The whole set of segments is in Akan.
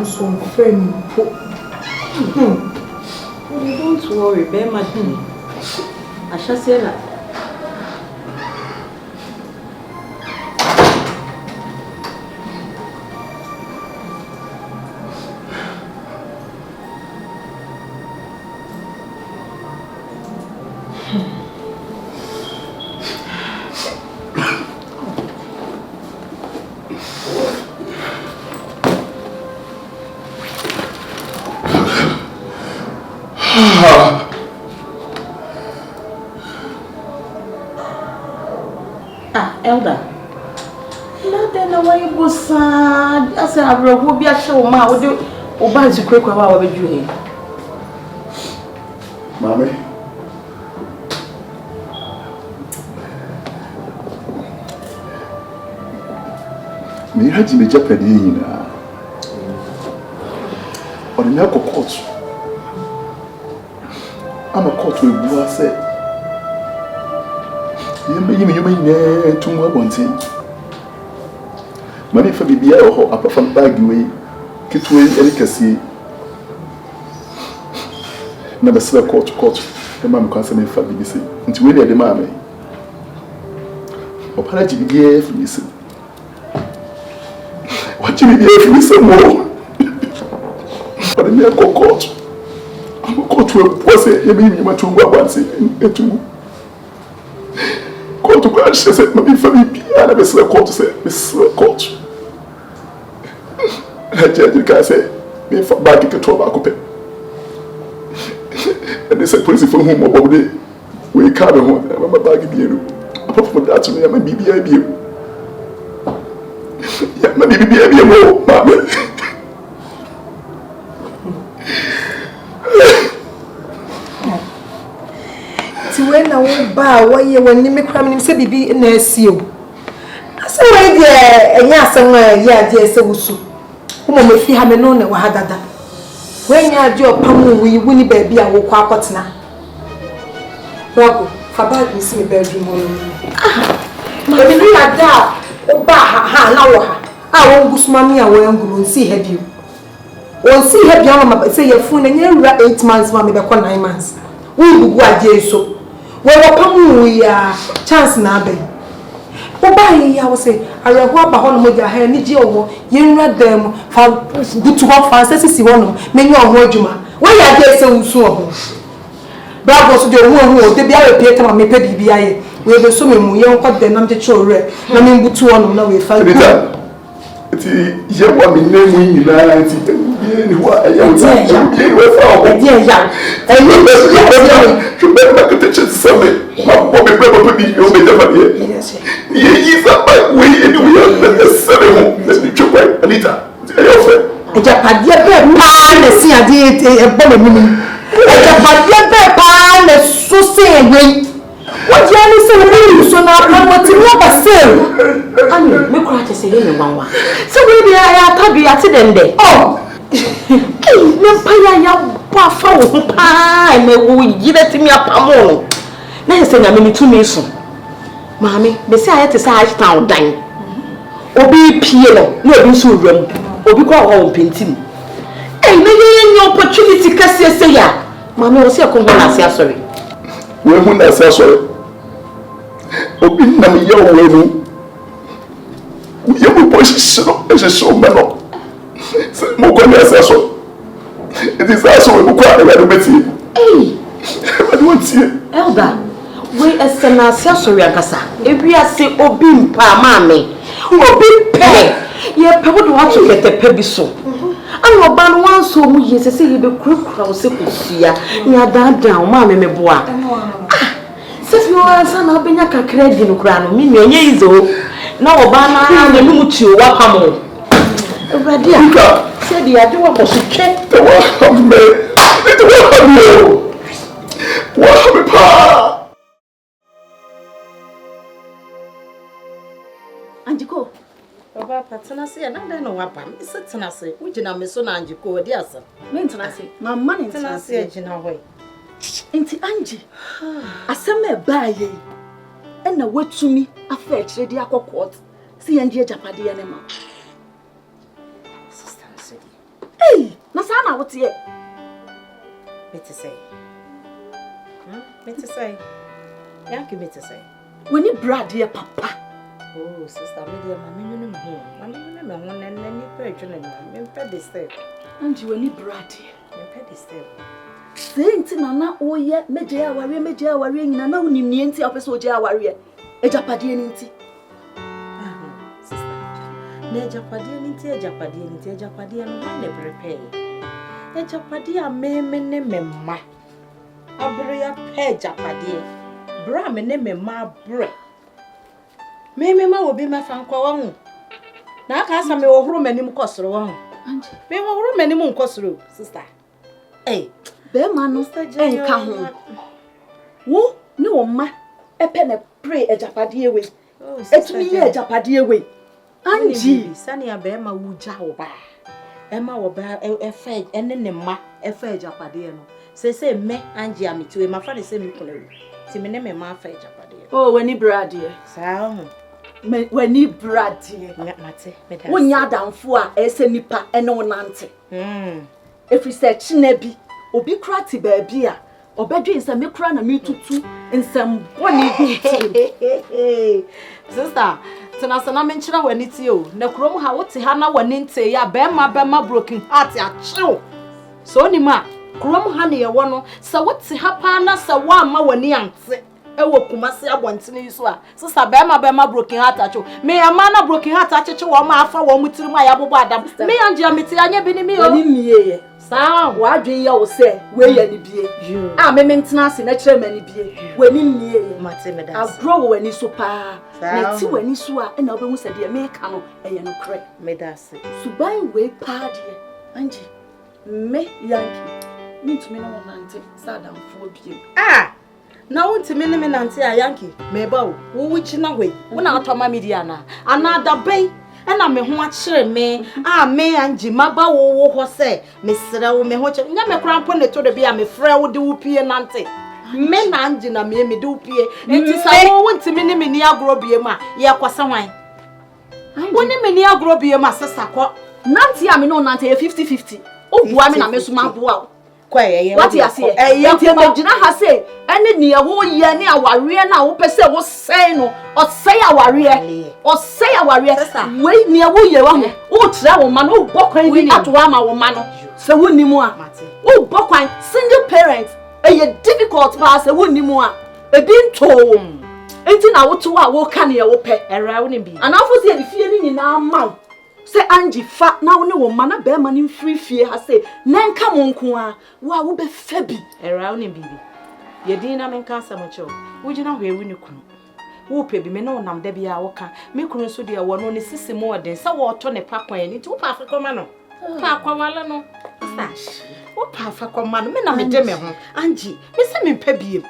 some friend. Don't worry, bear my I shall say that. Elder, nothing away was sad. I said, I will be a show, ma. Would you buy the quick while we do here? Mommy, me had to be Japanese or the milk court. I'm a court with Bua said. You may too much one thing. Money for BBI or apart from Bagway, Kitway, Elicacy. Never slept court, the mamma concerning for BBC. Until we the mammy. Or Panaji BBI for listen. What you be for listen more? But the mere court. I'm a court was it, you mean you want to go once in two. To God, she said, "Maybe for me, I never slept court to say, Miss Court." And the judge say, "Me for back to 12 hours." And they said, "Police for whom about the we can't home. I'm a bag of you. Apart from that, to me, I'm a BBI. Yeah, my BBI more, Mamma." When I won't bow, why you when you make crime, say be in a seal. I say, why, dear, and yes, somewhere, yeah, dear, so soon. Whom may feel have known that had that. When you had your palm, we wouldn't baby, I will quack what's now. Bravo, for bad, we see a bedroom. My baby, I doubt, oh, bah, now, I won't goose mammy, I won't go and see have you. Won't see have your say your phone and you're 8 months, mammy, back 9 months. We will go at so. Well, we are chance now, baby. Oh, by I will say, I will walk behind with your hair, need you, you read them for good to walk fast, as you want, many of Wojuma. Why are they so soon? Bravo to the one who they be able to pay to my PBI. We have so many young cut them, I'm the children. I mean, but 2 on now we find it. It's young woman named Nyinaa. Who are young? What you are saying? So now I'm what you never say. I mean, me cry to say you one. So we are told you at them day. Oh, Empire, ya wafa pa me wo yire timi apamo. Na ye say na me tu me so. Mami, be say aye te say aye town dan. Obi pie no, na obi so wram. Obi kwa ho pentim. Eh, na ye any opportunity kase say ya. Mami, o say ko ho na say sorry. We hu na say sorry. Obi na me ye wo nu. Ye mo position e se so me no. Mo ko na say sorry. It is also we quite a bit. Hey, I don't see Elder, we a senasia sorry akasa. Every say obi mpa mame. Obi pe. Ye pe what want to get a pebi so. And oba no wan so mu ye say he be kura o se kusia. Nya dan mame me boa. Ah, since you answer na obenya kakra di no kura no me nye izo. Na oba na na mu ti o wa pamo. Radia. Said the idea was to check the one of me. It's one of you. What of pa? Anjiko. Baba patana say na dey no wapa. Me say tena say. Wo gina me so na Anjiko odi asa. Me tena say. Mama ni tena say gina hoy. Enti Anji. Asem e ba ye. E na watumi afa kire di akokot. Si Anji Japade ye ne ma. na wote ye. Me to say. Me to say. Yankee me to say. When you brad ye papa. Oh, sister, me dear, mammy, you know him. Mammy, you know one and then you pay me pay the step. And you when you brad ye. Me pay the step. Saying na o ye meje aware nyina na unim nie nti apeso je aware. Ejapade ni nti. Sister. Na ejapade ni ejapade no na prepare. Ejapade a me ne memma. Abere ya pay ejapade. Bra me ne memma bre. Me ma obi ma fa nkwa wa hu. Na aka asa me wo horo manim kosoro wa hu. Anje. Me wo horo manim nkosoro, sister. Eh, be ma no enka ho. Wo ne wo ma epe na pray ejapade we. Etumi ye ejapade we. Anji sani abe ma wuja wo ba. Ema wo ba efe ene ne ma efe ejapade no. Se me anji amitiwe ma fa de se me kolewu. Ti me ne me ma fa ejapade. Oh, when you brad ye. Sa ho. When you brad ye. Mate, me da. Wonya damfo a ese nipa ene wonante. If we say chine bi, obi kra ti ba bi a, obedwe nsa me kra na me tutu nsam boni bi. Sister, tena me nkyira wani ti o. Na krom ha wote ha na wani nte ya be ma broken heart a chill. So ni ma, krom ha ne ye wo no, sa wote ha pa na sa wa ma wani ante. Ewo kumase abontene yiso a sister be ma broken heart acho me ama na broken heart acheche wo ma afa wo mutiri ma ya bobo adam me anje ameti anya bi ni mi o ni miye sa wa adwen ya wo se we ya ni bie a me mentena ase na kire mani bie we ni miye mate me da agro wo wani so pa na ti wani so a na obehu se de me ka no eye no kre me da se suban we pa de anje me yanki mintumi no wonante sadam fo bie na wonti me nante a yanki me ba wo wuchi na hwe wona atoma media na anada bai na me ho akire me me anji maba wo ho se me sere wo me ho che nya me krampo ne to de bia me frɛ wo de wo pie nante me na anji na me de wo pie enti sa wo wonti me ni agro bie ma ye kwasa hwan woni me ni agro bie ma sesa kɔ nante a me no nante 50-50 o bua me na me so ma boa what you say enti e gina ha say ene ne wo ye ne aware na wo pese wo sei no o sei aware we ne wo ye wa ho o tira wo ma no o bokwan bi atwa ma wo ma no se wo nimu a o bokwan single parent e difficult pass se wo nimu a e bi nto enti na wo to a wo ka ne ye wo pe era wo ne bi anafo se e fie ni nyina ma se anji fa na wo ne wo ma na be ma ni free fie ha se na nka mo nko a wo be fa bi era wo ne bibi ye din na men ka asam cho wo gina hwe wu ne kunu wo pe bi me na onam da bia wo ka me kunu so de wo no ne sisi mo odin sa wo to ne pakwan ni ti wo pa afekoma no pa akwawale no wo pa afekoma no me na me de me ho anji me se me mpa biem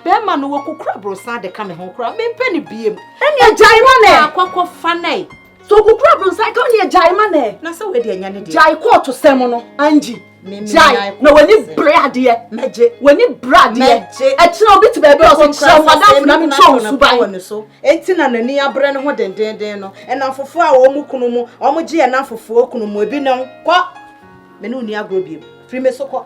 be ma no wo kokura brosa de ka me ho kura me mpa ni biem eni ajai ma ne akwakọ fanai so kokura brosa ka oni ajai ma ne na se we de anya ne de jai ko to sem no anji jai na wani bread ye meje wani bread ye e tira obi ti bebe o se tira madam na mi tro su ba woni so enti na nani abre ne ho dendenden no e na fofo a wo mu kunu mu o mu je na fofo kunu mu ebi ne kɔ me no ni agro biem free me so kɔ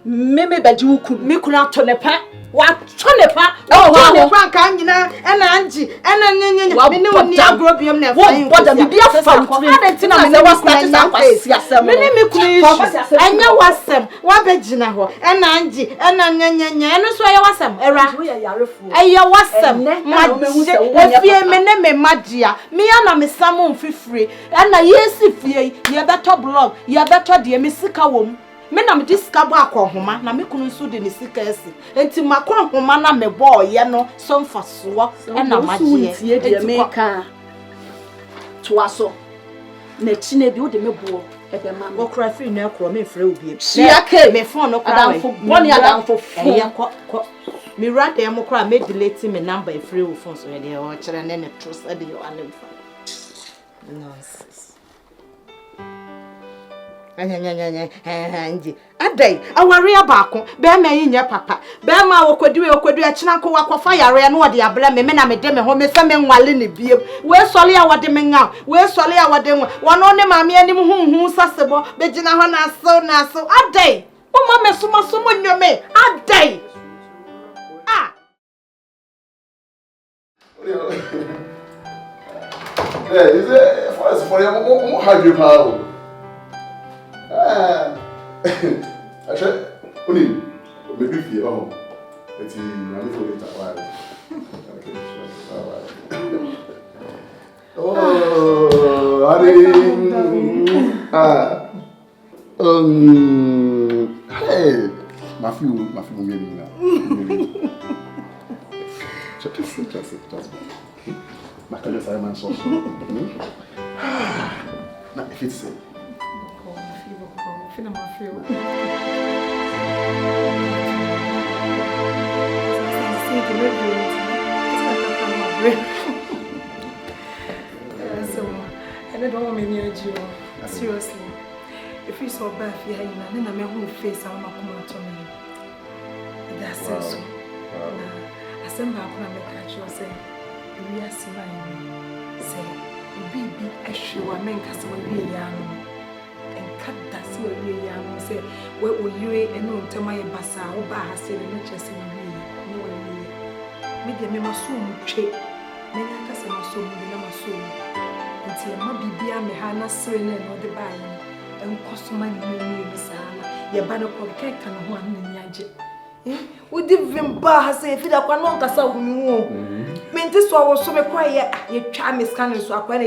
me beji ukunu me kunu ato ne pa wa to ne pa wa ne pa ka nyina na anji na nyenya me no ni agro biem na fa yin boda bi afa enti na me ne wa start sa kwasi asem me ne me kunu anya wasem wa begina ho na anji na nyenya no so ya wasem era eya wasem ma fie me ne me magia me ya na me samu mfifire na yesi fie ye beto blog ye beto de me sika wom me na me discover akohoma na me kunu so de ne sika esi enti makohoma na me boy ye no so mfaso na magie enti me ka to aso na chine bi wo de me bo ebe ma wo kra free na ekro me frɛ obi siake me phone no kra adamfo boni adamfo kɔ me rada em kra me delete me number e free wo phone so ye de o kire ne ne trust de yo anemfa nonsense Nji adai aware abako be ma yin papa be ma wokodu akina ko wakofa yare no de abla me na me de me ho me fe me nwale ne biem we sole a wode me nga we sole a wode nwa wono ne ma me anim hunhu sasebo be gina ho na so adai o ma me suma nyome adai ah yeah, is it for you? How do you power? Actually, only maybe if you it's money for it. Okay, oh, hey, my few maybe now. Just. My colleague Simon sauce. Now, if it's feel. So, I don't want me near you. Seriously. If you saw bad here, then I'm a face. I'm not coming to me. That's so. I send back when I catch you. Say, we are seeing. Say, baby, I show a man cast away young. And cut that so young. Say, what will you and no tell my bassa or bar say the matches in me? No way. Maybe I may soon check. Many others are so never soon. Until my baby, I may have not seen or the buying. And cost money, Miss Anna. Your banner called cake and one in Yajet. Would even bar say if I cannot as I will move. Mean this was so quiet. Your charm is kind of so quiet.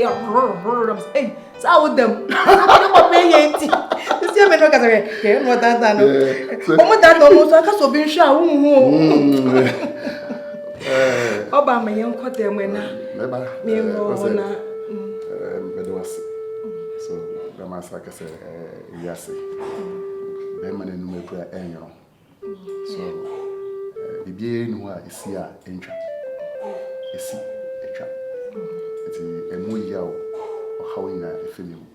Hey, so with them. I don't pay anything. This year, I don't get more than that. Almost like a so being shy. Obama, young caught them when I so the master said, yes, Beman and Nuka annual. So, the being who is here in trap. Is a trap. It's a movie or how in a film.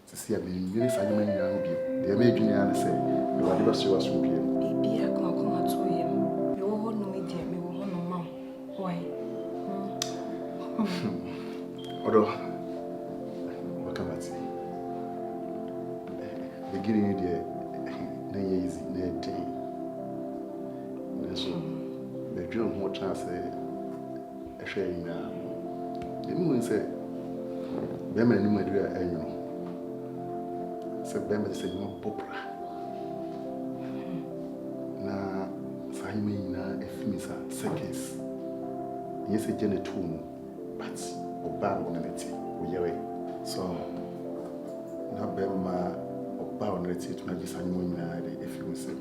To see a million Simon young people. The American and say, you are never sure from here. Be a conqueror to him. You won't know me, dear. Me won't know, ma'am. Why? Although, what can I say? Beginning there, no easy, no day. So, the dream more chance a sharing now. The woman said, Beman, you might do it, you know. Said Beman said, no popra. Now, Simon, if Miss Seconds, yes, a genet tomb, but Obama on it, we are. So, now Bema Obama on it, to not be Simon, if you will say.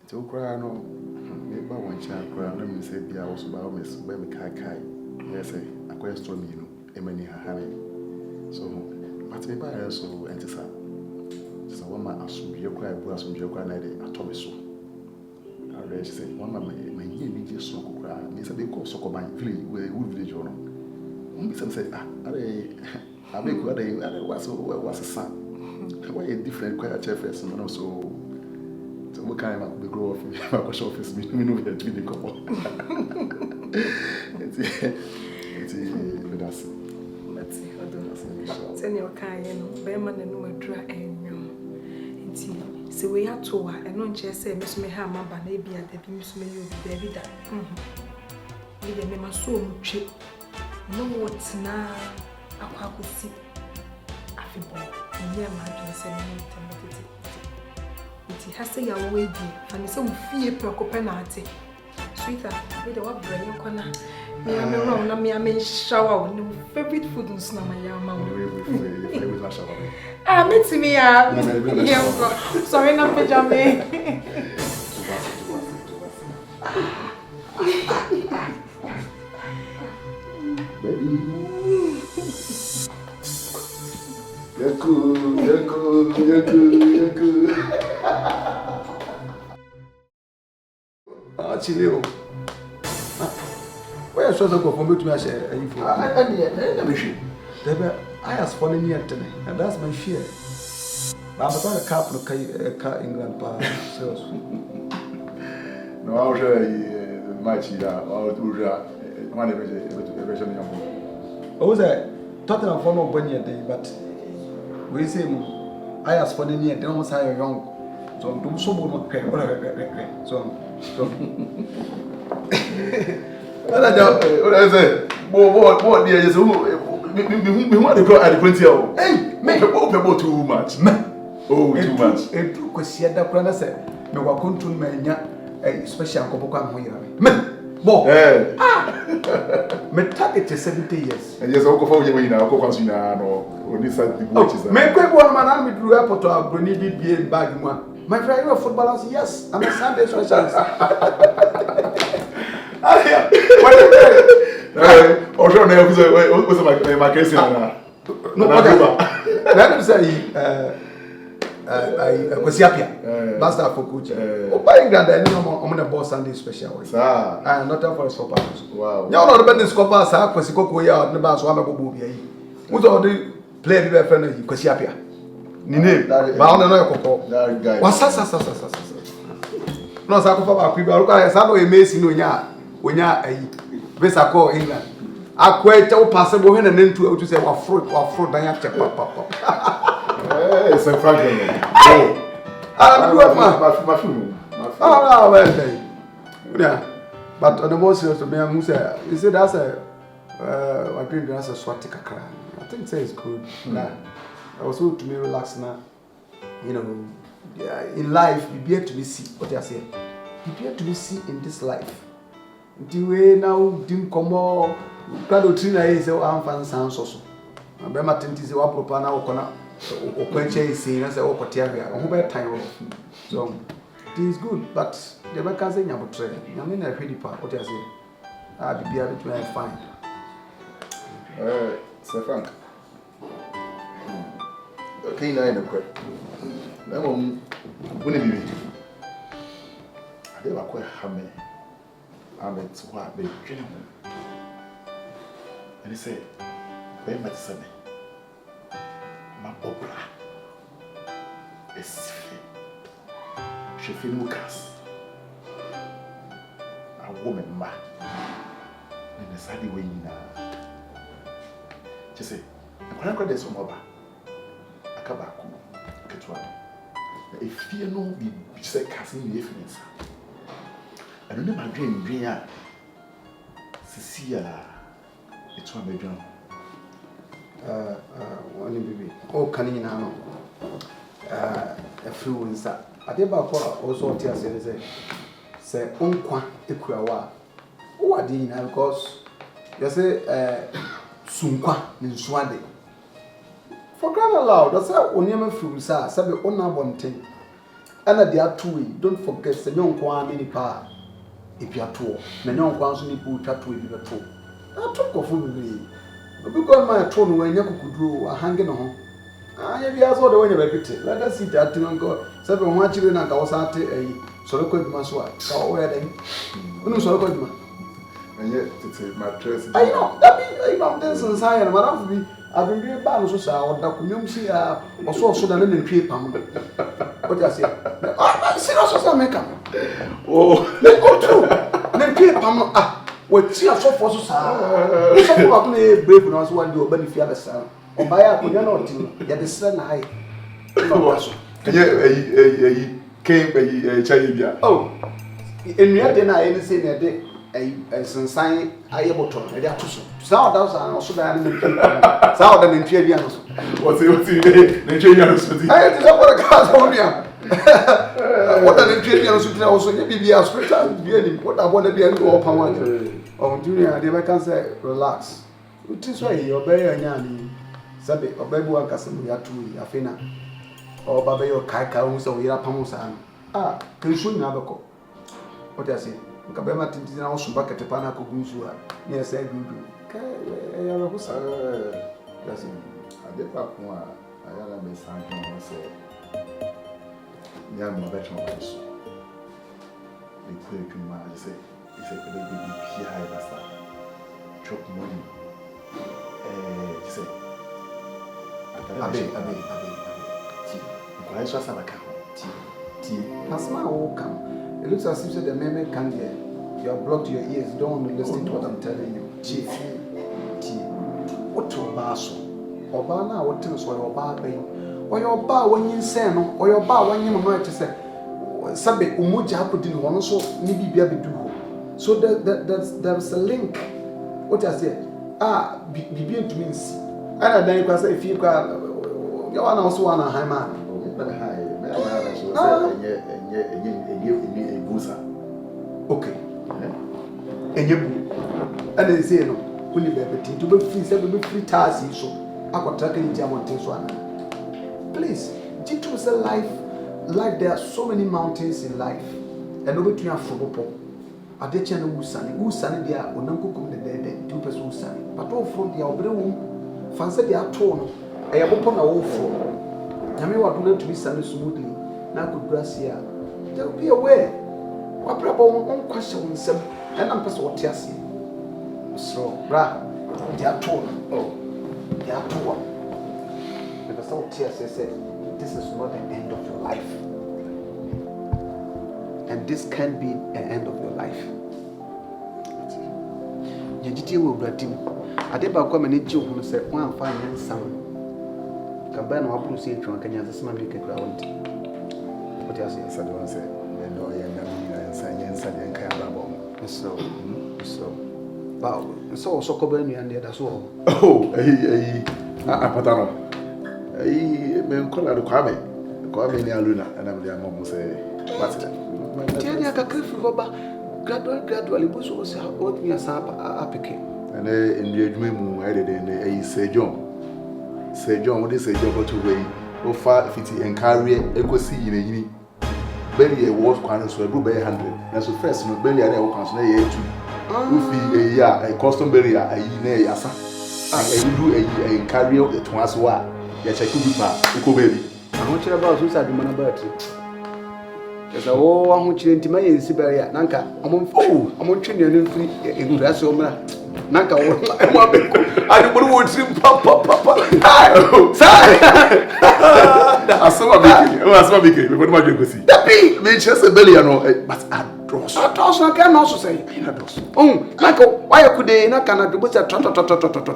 To cry no, maybe one child cry, let me say, be I was about Miss Baby Kai. Yes, I question me, Emmere Harry. So, but maybe I also enter some. So, one man assume your cry, was from your granddaddy at Thomas. I read, say, one man may need just so cry. Miss a big course of my village journal. Some say, I make what I was a son. Why a different quiet chef and also. What kind of the grow of my office? We know we are doing the couple. It's with us. Let's see how do send your kind, Beman and no dry and so we have to and non just say, Miss Mehama, but maybe at the Miss Mayu, baby that. Maybe me must so cheap. No what's now I could see. I feel near my dressing. It has a young way, and so fear preoccupanate. Sweetheart, with our brain corner. Me, I'm around, and me, I may shower. No favorite food and snow, my young man. Ah, meet me, sorry, not pajama. You're cool. Chileo. Where is the go for me to share? I I was falling here today, and that's my fear. But I'm going to car England pa sales. No, I'll show you match here. I'll do that. One ever. I was a Tottenham for no 1 year day, but we say I was falling here. They almost hire young. So I'm doing so much pay. So. What I say? What dear is who want to go at the plenty of. Hey, make a people too much. Oh, too much. A true question that Prana said, no, I couldn't make a special Copoca here. Bo, me target is 70 years. And yes, I'll go for you in our co-consumer or this side. Make one man, I grew up to a Bruni be bag one. My friend, you're a footballer, yes, I'm a Sunday specialist. Or sure, was my case. No, let me say, I was happy. Basta for coach. Buying that, I'm on a boss Sunday special. I am not for a stopper. Wow. You're not the best scoper, sir, because you go out the bus, one of the movie. Who's all the play with a friend, because you're happy. Nine, bound another coco. That guy. What's no, Sakofa, people are a mason when you're a Vesako England. I quite tell possible when and then to say, what fruit, Diana Papa. It's a Franklin. I'm my food. Oh, well, yeah. But on the most serious to me, who said, you said that's I drink that's a Swatika cry. I think it's good. I was to me relax now. You know, in life, you be able to see what I say. You be able to see in this life. The way now, didn't come more. Crowd Trina is our fan sounds also. I'm very much into the Wapro now. Or quencher is saying as a Okotia, or who time. So it is good, but the workers in your train. I mean, I pretty part what I say. I'll be able to find. Sir Frank. Okay, now in the quick. Now, wouldn't be. I never quite hammer. I'm at what they dream. And he said, very much sunny. My opera is she feel Lucas. A woman, ma. And the sadly way now. Just say, I can't get some over. I come back. Get one. If you know, be say, casting the evidence. I don't know my dream. Cecilia, it's one bedroom. One baby. Oh, can you now? A few wins. I did about also tears say, Unqua, Equa. Who are doing now? Because you say, Sunqua in Swande. For crying aloud, that's how Onyama Fruits are, Sabe Ona Bonting. And at the Atui, don't forget the young Quan in the power. If you are two, the young Quans in the pool tattoo if you are two. I took off with me. Because my throne when you could do a hanging on. I have asked all the way a bit. Let us see that to go. 7 1 children and I was at a sort of quick maswa. So wedding. No sort of quick. And yet, it's my dress. I know that be about this and sign. Madame be. I've been doing balance or that or so than in paper. What I say? I see also make up. Oh, let go through. Then paper. What see a so for so. If you are playing brave and also want to benefit the son. Or buy a piano to get the sun high. Yeah, came a child. Oh, in your dinner, anything a day. A sign I able to South and also the Southern Interiors. What's the Interiors? I did not want to cast on you. What an Interiors would also be a scripture. What I want to be a new open one. Oh, Junior, they can say, relax. It is why you obey a yanny. Sabe, obey one custom, we are two, Afina. Or Baby or Kaika, so we are Pamusan. Ah, can you show me another call? What I say? Kabema tinti na osu bucket pana ko gunsu a ne say dudu ka ya ro kusa that's it ade pa ko a ayala me sanjo no say ya mo be chon ba so ni ko e kuma I say if e ko be bi pi high basta chop money say Abe. Why should I come? Pasma will come. It looks as if the meme can hear. You have blocked your ears. Don't want to listen to what I'm telling you. Chief. What to basso? Obana, what things were your bar bay? Or your bar when you send, or your bar when you might say, Sabe Umuja put in one so maybe be able to do. So there's a link. What I said? Be to means. And then you can say, if you got you are also one a high man. Okay. And you and they say, no, when you be able to be free tasks, so I got tracking in German things one. Please, Jitu is a life. Like there are so many mountains in life, and nobody to have football. I did channel Usani, they are Unanko come the dead, 2 person Usani. But all from the Albrew, fancy they are torn. I have opened a wolf for. Yami what would to be sunny smoothly. Now could grass here. They'll be aware. What probably one question on some, and I'm just what you're saying. So, bra, they are torn. Oh, they are torn. And the salt tears said, this is not the end of your life. And this can be the end of your life. Yajiti will bratim. I did about come and who said, one fine and some. Cabana or Bruce and Kenya, the small wicked ground. What else is said? One said, and no, and Kayabon. So, wow, so Coburn and the other so. Oh, Patano. Men call her Kwame near Luna, and I'm the mom say, what's that? Tell you, I can gradually, was what me as a picket. And in the dream, I did in Say John, what is a job to way, or far 50 and carry a see in a uni. Barely a wolf can so a blue 100. That's the first, no barely an old consonant to. Ufi a year, a custom barrier, a year, a do a carry of the Twanswa. Yes, I could be back. Baby. I'm not sure about suicide in Manabert. There's a whole one which in Timay in Siberia. Nanka, I'm on training in Grasoma. Nanka, I don't want to papa. I saw a big, what am I going to see? That be just a billion, but I toss, I can also say, oh, Naka, why could they not cannot do with a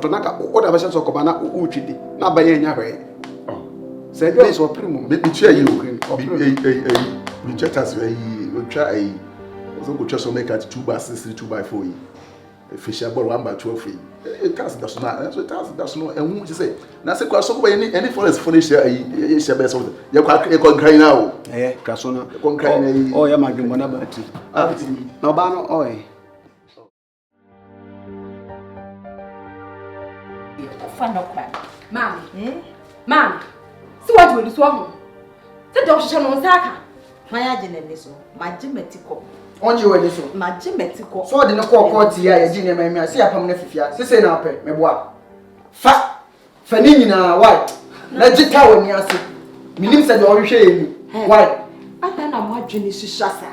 Naka, whatever sense of Cobana, Uchidi, not by any way. Oh, say this or primo, let me cheer you. We check us, we try so good just make it 2 buses, 2x4. A fish about 1x12. It does not, that's no, and won't you say? That's a question by any forest furnish your best of you can cry now. Eh, Casona, oh, yeah, my good one about it. No, Bano, oi. Ma'am, see what will you swallow? The doctor on Saka. My agent is so, my Jimetico. On you were this my Jimetico. so the no court here, Jimmy, I see a permanent fifia. Say now, pay me bois. Fa Fanina, white. Let it tell me, I say. Minim said, or you shame. Why? I don't know what Jenny Shassa.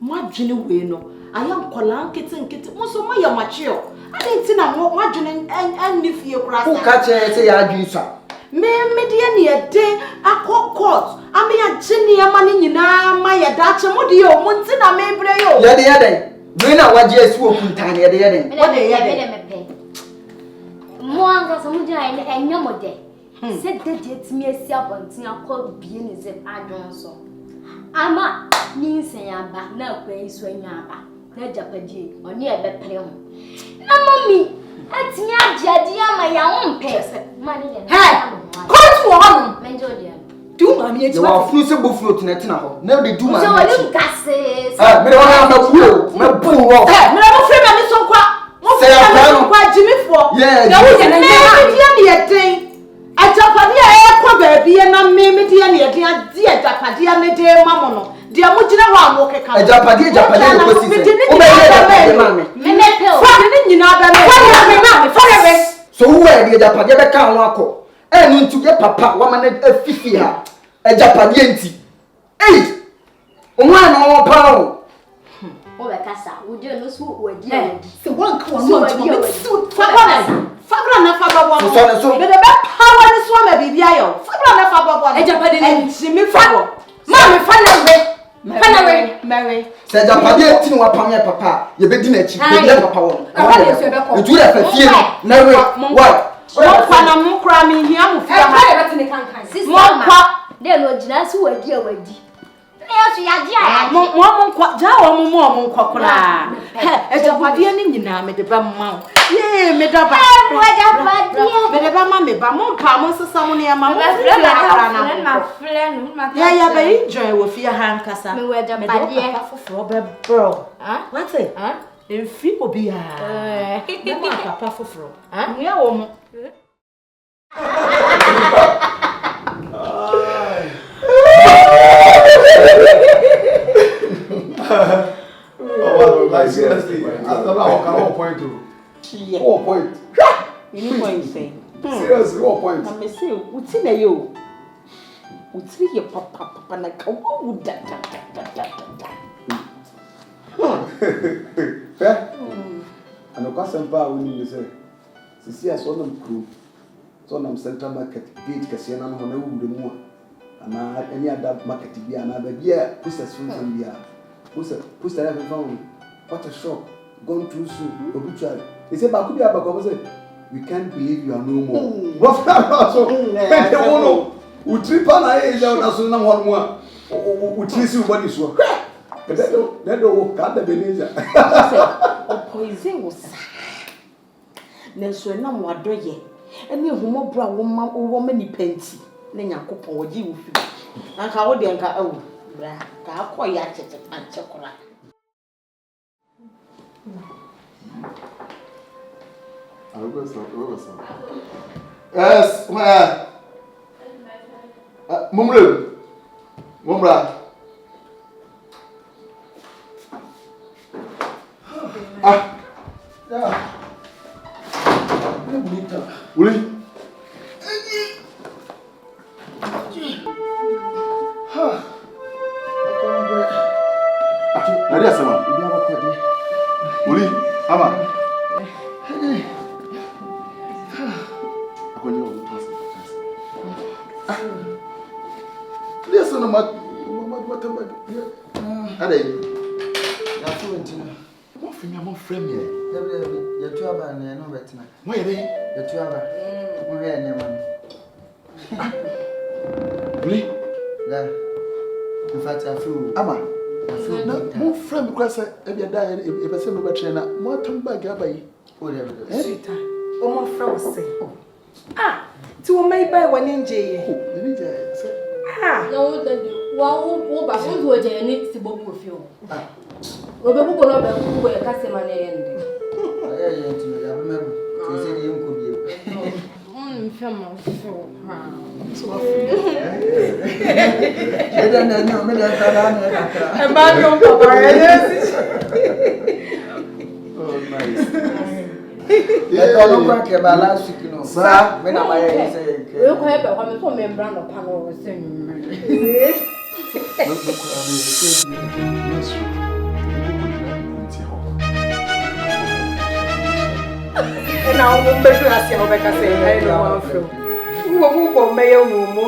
What Jenny Wino. I am Colan kitten, most of my mature. I didn't see I'm not margining and if you crash. Who catch it, say I do, sir. Me a day, I call court. I mean, a Jenny, a man in Nyinaa, my Dutch, Modio, Montina, may play. Yeah, the other. Bring out what yes, who put tiny at the other. What they had. Mwanga samuja and Yamode. Said that it's me a serpent, called being is an adonso. Ama means a back now, praise when yaba. No Japadi or near the playon. No, mommy, that's me, Jadia, my own person. Money, hey, call to one, Menjodian. Do mommy, it's all flusible float in a tunnel. No, they do my gasses. I don't have a pool. My pool. Never frame and so quite. Jimmy for. Yeah, there was a thing. A Japadia air baby and a mimi dear Japadia and the dear Mamma. Dear Mujina Walker, a Japadia, so where the Japadia can walk? And to get papa, woman at a fifia, a Japadienti. 8 1 pound. Oh, Casa, would you know who were dead? The one Fabra Fababo. So. Me the power this one me bibi ayo. Fababo. Ejapade ni. Ntimi fabo. Mama fana Mary. Say Ejapade tin wa pam ya papa. Ye be di na chi. Be di papa won. Etu ya fa fie na we. What? Mo kwa na mo kra me hia mo fia ha. beti ni kankan. Sister Mo kwa. De no jina so wadi awadi. Yesu ya ji aya. Mo kwa ja wo mo kwa kra. Ejapade ni nyina me de ba ma. Ye me da ba. Me de ba ma me ba mo pa mo sesa mo ne ya ma mo fia kra na. Ya be enjoy wo fia ha nkasa. Me we Ejapade foforo be bro. What it? Emfi obi ya. Me ma papa foforo. Nwe wo mo. Like seriously, I don't know what point to. What point? You point say. Seriously, what point? I say, uti na yo. Uti ye papa na ka wo da. Fair? And of course, I'm proud when you say, "See, I saw them crew. So I'm Central Market gate kasi na no na wu de mu ana any other market bi ana ba bia process from bia push that phone what a shock gone too soon obituary they say ba ku bia ba ko say we can't believe you are no more what so they won't u tripa na e ja na so na ho mo a u trisi u body so that do ka da beneza o poison was na so na mo adoye eni humo bra wo ma ni penti na Yakopon oji wo fi anka wo de anka awu bra ka akoya tete panche kora yes mumra Uli? Nari asema? Uli? Ama? Akonyo utasi. Dia sana matamba. Ada yi. Ya fu entina. Mo frame ye. Ya tu aba na no betina. Mo ye be? Ya tu aba. Mo he ne man. Uli? La. In fact, I feel Ama? Na mo frame kwa sa e bia da e be se me betre na mo tamba ga bayi. o de be. Sweetheart, o mo frɛ wo se. Ti wo mai bai wani nje ye. Ni je se. Na wo de wo ba wo do je ni ti bobu ofio. Obe buko no be buko e ka se ma na yende. Ye ntino ya be mebu. Ti se di enko bie. Mfema ofio. So afri. Eda na no me da ta na ka. E ma no papa yes. Oh nice. E to no kwa ke ba last week no. Sa me na ma ye say ke. We ko e be kwa me so me mbra no pa no wo se nyumre. E na o mo bedu asia o be ka se ai no wa fro. Wo mu bo me ye wo mo.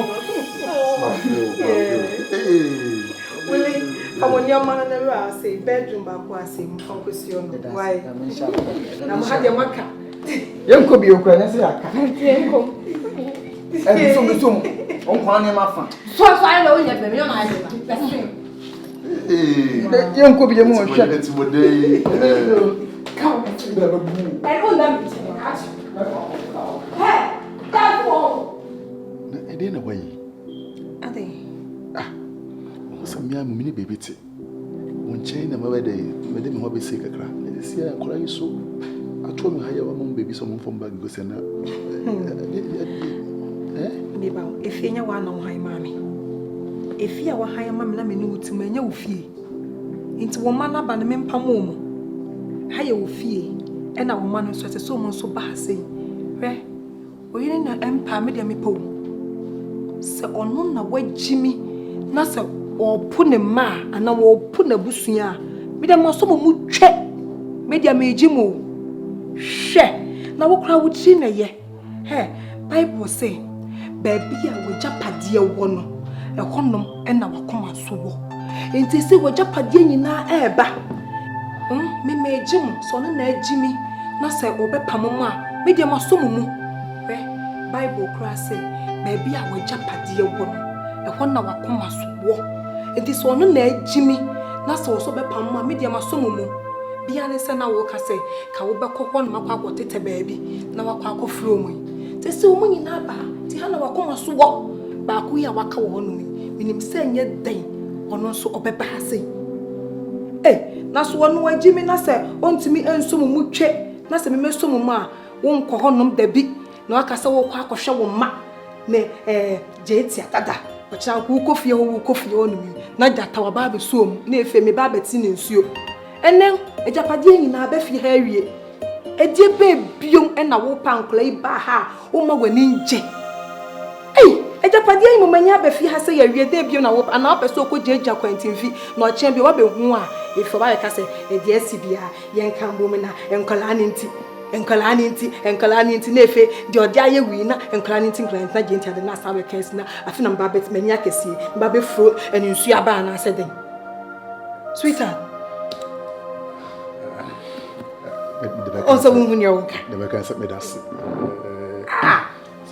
Wili kamoni amana na ra say bedroom ba ko ase mu fa kwesi ono. Why? Na mo ha de waka. Yenko bi okura na se aka. Yenko. E so on kwa ne ma fa. So ai na wo nya be me na ai ba. Yenko bi mu o hwe. Eti mo dey Come on. I don't know me. Hey, that one. e dey na wai. Ade. So me am me baby ti. Won chain na ma dey me dey me ho be say kakra. E si ya nkora yi so. Ato me haya wa mom baby so mom from bag go say na. Biba, efi nya wa na wo han mami. Efi a wo han mami na me ne wutima nya wo fie. Nti wo ma na ba ne mempam mo. Ha ye wo fie. E na wo ma no so te so mo so ba ha sei. Hwe. Oyire na empa me de me po. Se ono na wagimi na se opu ne ma ana wo opu na busua. Me de mo so mo twe. Me de me gimo. Hwe. Na wo kra wo chi na ye. Hey, Bible say, baby, I will japadi one. A honum and our common so. And they say, what japadi na eba. Me Jim, son and Jimmy, not say obe pamoma, medium or sumu. Bible crass say, baby, I will japadi one. A one our common so. And this one and Jimmy, not so be pamma, medium or sumu. Be honest, and I will say, Kawuba one mapa what it a baby, now a quack of flowing. They say, woman in Abba, Tiana Wakoma so walk, but we are waka on me, meaning saying yet day, or not so obe passing. Eh, that's one way Jimmy Nasa, on to me and some muche, Nasa me some ma, won't call honum the big, no cassa or quack or show ma, ne, Jatia Tada, but shall who coffee on me, not that our baby soon, near Femi Babbit in you. And then a Japadian in our Beffy Harriet. A dear baby, and a whoop uncle, baha, Oma when ninja. Eh, a Japadian woman, Beffy has a year debut and a whoop and up a so good judge acquainting fee, nor champion what be one, if I can say a dear CBA, young can woman, and Calaninti, and Calaninti, and Calaninti Nefe, the Odia winner, and Calaninti client, not gentle, the Nasa case now. I feel I'm Babbit Maniacasi, Babby Fruit, and in Suabana said them. Sweetheart. Also, when you're never can set me that. So,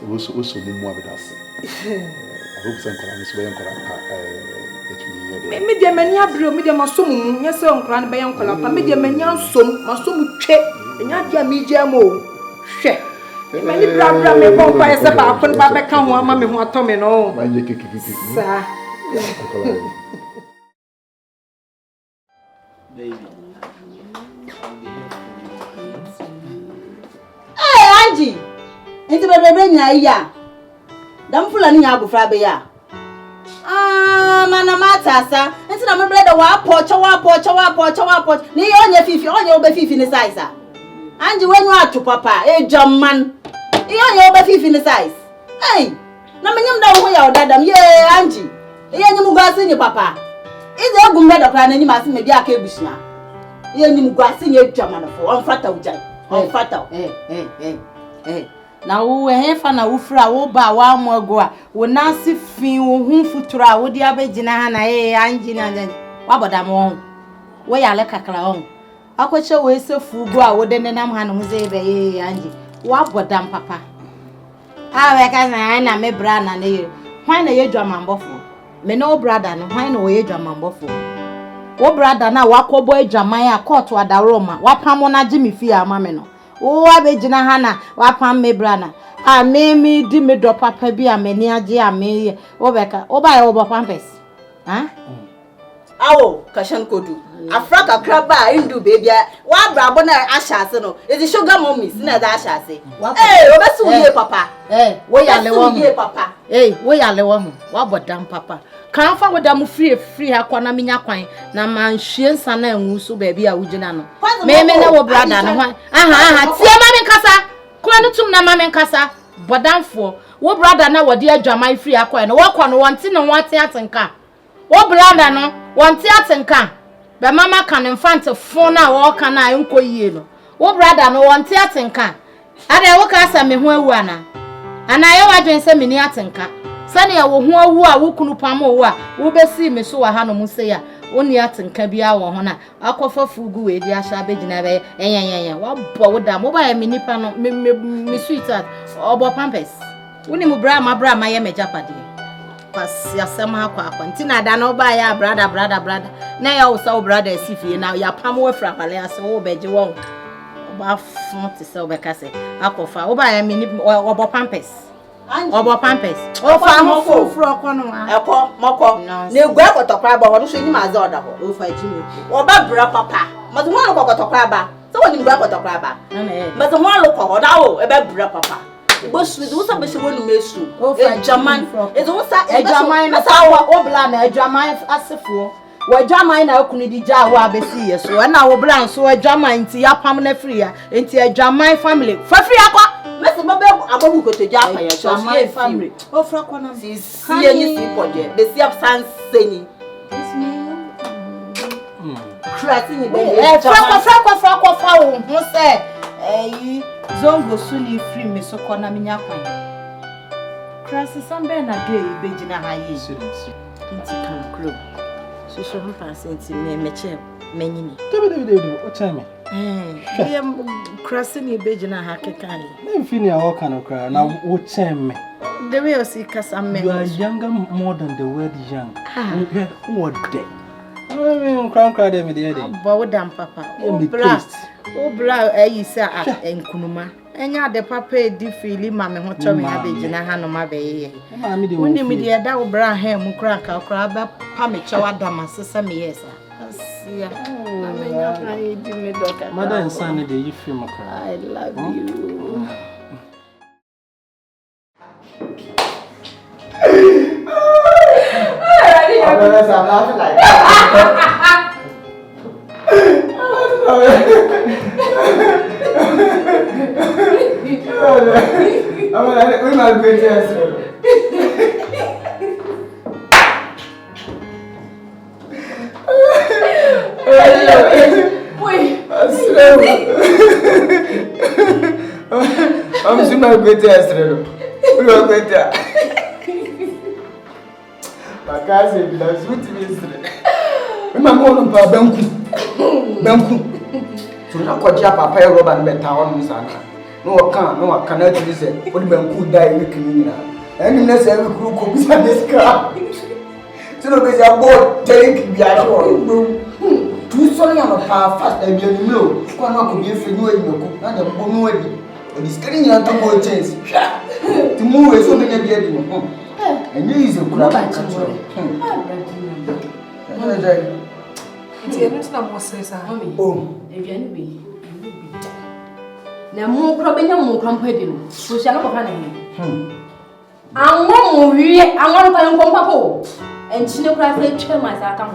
also, more with us. I hope some columns were correct. Media mania brew, media masum, yes, on Cran by Uncle, and media mania sum, masum check, and yadia media mo. She. Many brabra may go by a about when Baba come one mammy who are Tommy no. Sir. Baby. Angie, into the brain, ya. Damn full and ya go frabe ya. Manamata, sir. Into the bread of our porch. Near on your fifi, on your beef in the size. Angie, when you are to papa, a jam man. You're your beef in the size. Hey, Naminum down way out, dadam, yeah, Angie. You guys in your papa. Is there a good better plan any mass maybe a cabishna? You guys in your German for on fatal jay. On fatal. Eh. Now we have an ufra oba wa mogoa. We nasi fin who futura would ya be jinahana Angie and Wabadam. Where I like a clown. I could show way so fuga wouldn't and I'm Angie. Wabadam papa. I reckon I am a brand and a why no ye German buffalo. Me no brother no why no ye German buffalo. O brother na wako boy Jamaya court wa da Roma. Wapamona Jimmy Fia mameno. O abejina hana wapam me brana. A me di me do papa bi a meni age a me obeka oba e obo pampers. Ha? Awo kashan kodu. Africa kraba indu baby. Wa brabo na ashase no. Is sugar mommies na da ashase. Eh, obesu ye papa. We ya lewo ye papa. We ya lewo wa bodam papa. Kan fa wodam free akwana minya kwan na manhwie nsa na enwu so baby a wugina no. Me na wo brother no hwan. Aha tie mama nkasa. Kwa no tum na mama nkasa. Bodamfo wo brother na wode adwaman free akwan no wo kɔ no wonte no wate atenka. Wo brother no wonte atenka. Be mama kan infante fon na wo kan na enko yie no. Wo brother no wonte atenka. Ade wo ka asa me ho awu ana. Ana ye wadwen se me ni atenka. Sani ya wo ho awu a wo kunu pam wo a wo besi me so wa ha no mu se ya oni atenka bia wo ho na akɔfa fugu we di ahya begina be enyenyen wa bo wo da mo ba ya me nipa no me sweetheart obo pampers woni mu bra ma ye me japade pas ya sema akwa ntina da no ba ya brother na ya wo sa wo brother sifie na ya pam wo fra kwale ase wo beje wo ba fon ti se wo be kase akɔfa wo ba ya me nipa obo pampers obo pampers o fa mo furu akono Eko moko na egwa akotokra ba wono so ni maze oda ho o fa jimi oba bra papa mazo ho lo kokotokra ba so woni egwa akotokra ba mazo ho lo kokoda o ebe bra papa bo su do so be se wonu mesu German ezo sa German na sa wo bla na German asefo wo German na akunu di ja wo abesi yeso na wo bla nso German nti ya pam na free ya nti German family fa free akwa Mesi mabe ababu kotoja apaya so my family. O fra kwana si enyi si poje. Be si absan seni. Yes me. Krati ni be. Fra fa wo ho se zongo suni free me so kona minya kwan. Krasi sambe na day bejina ha yi. Inti kan kro. So so mpa senti me meche menyini. David, what time? Krasi ni bejina ha kekai. Me feel ya all kind of cry. Now what time? The way you see kasame. You are younger more than the word young. What day? I mean, cry them in the day. But papa. Obra say enkunuma. Enya de papa di fili mame ho to me abegina ha no mabe. Woni me de da obra ha mu kra ka kra ba pa me chewa da masesa me yesa. Asia. Amenya kra di me doka. Mother and son dey you feel makra. I love you. I'm laughing like that. I'm not going to answer. I'm still not going to answer. We are going to. My cousin loves you to be straight. Remember, I'm Banku. So, not quite your papa, Robert, and Town, son. No, I cannot do this. Only Banku die with Nyinaa. And you know, every crew comes on this car. So, there's a boat take the actual. Too sorry, I'm a power fast, and you know, one could be a free new cook, not a bomb wedding. And it's getting out of more chance. To move is only a beer. And you is a crab. It's a little more says, Oh, if you be. Now, more crabbing and more company. So shall not have him. I'm one more, I want to come papa. And she no cry say chill myself come.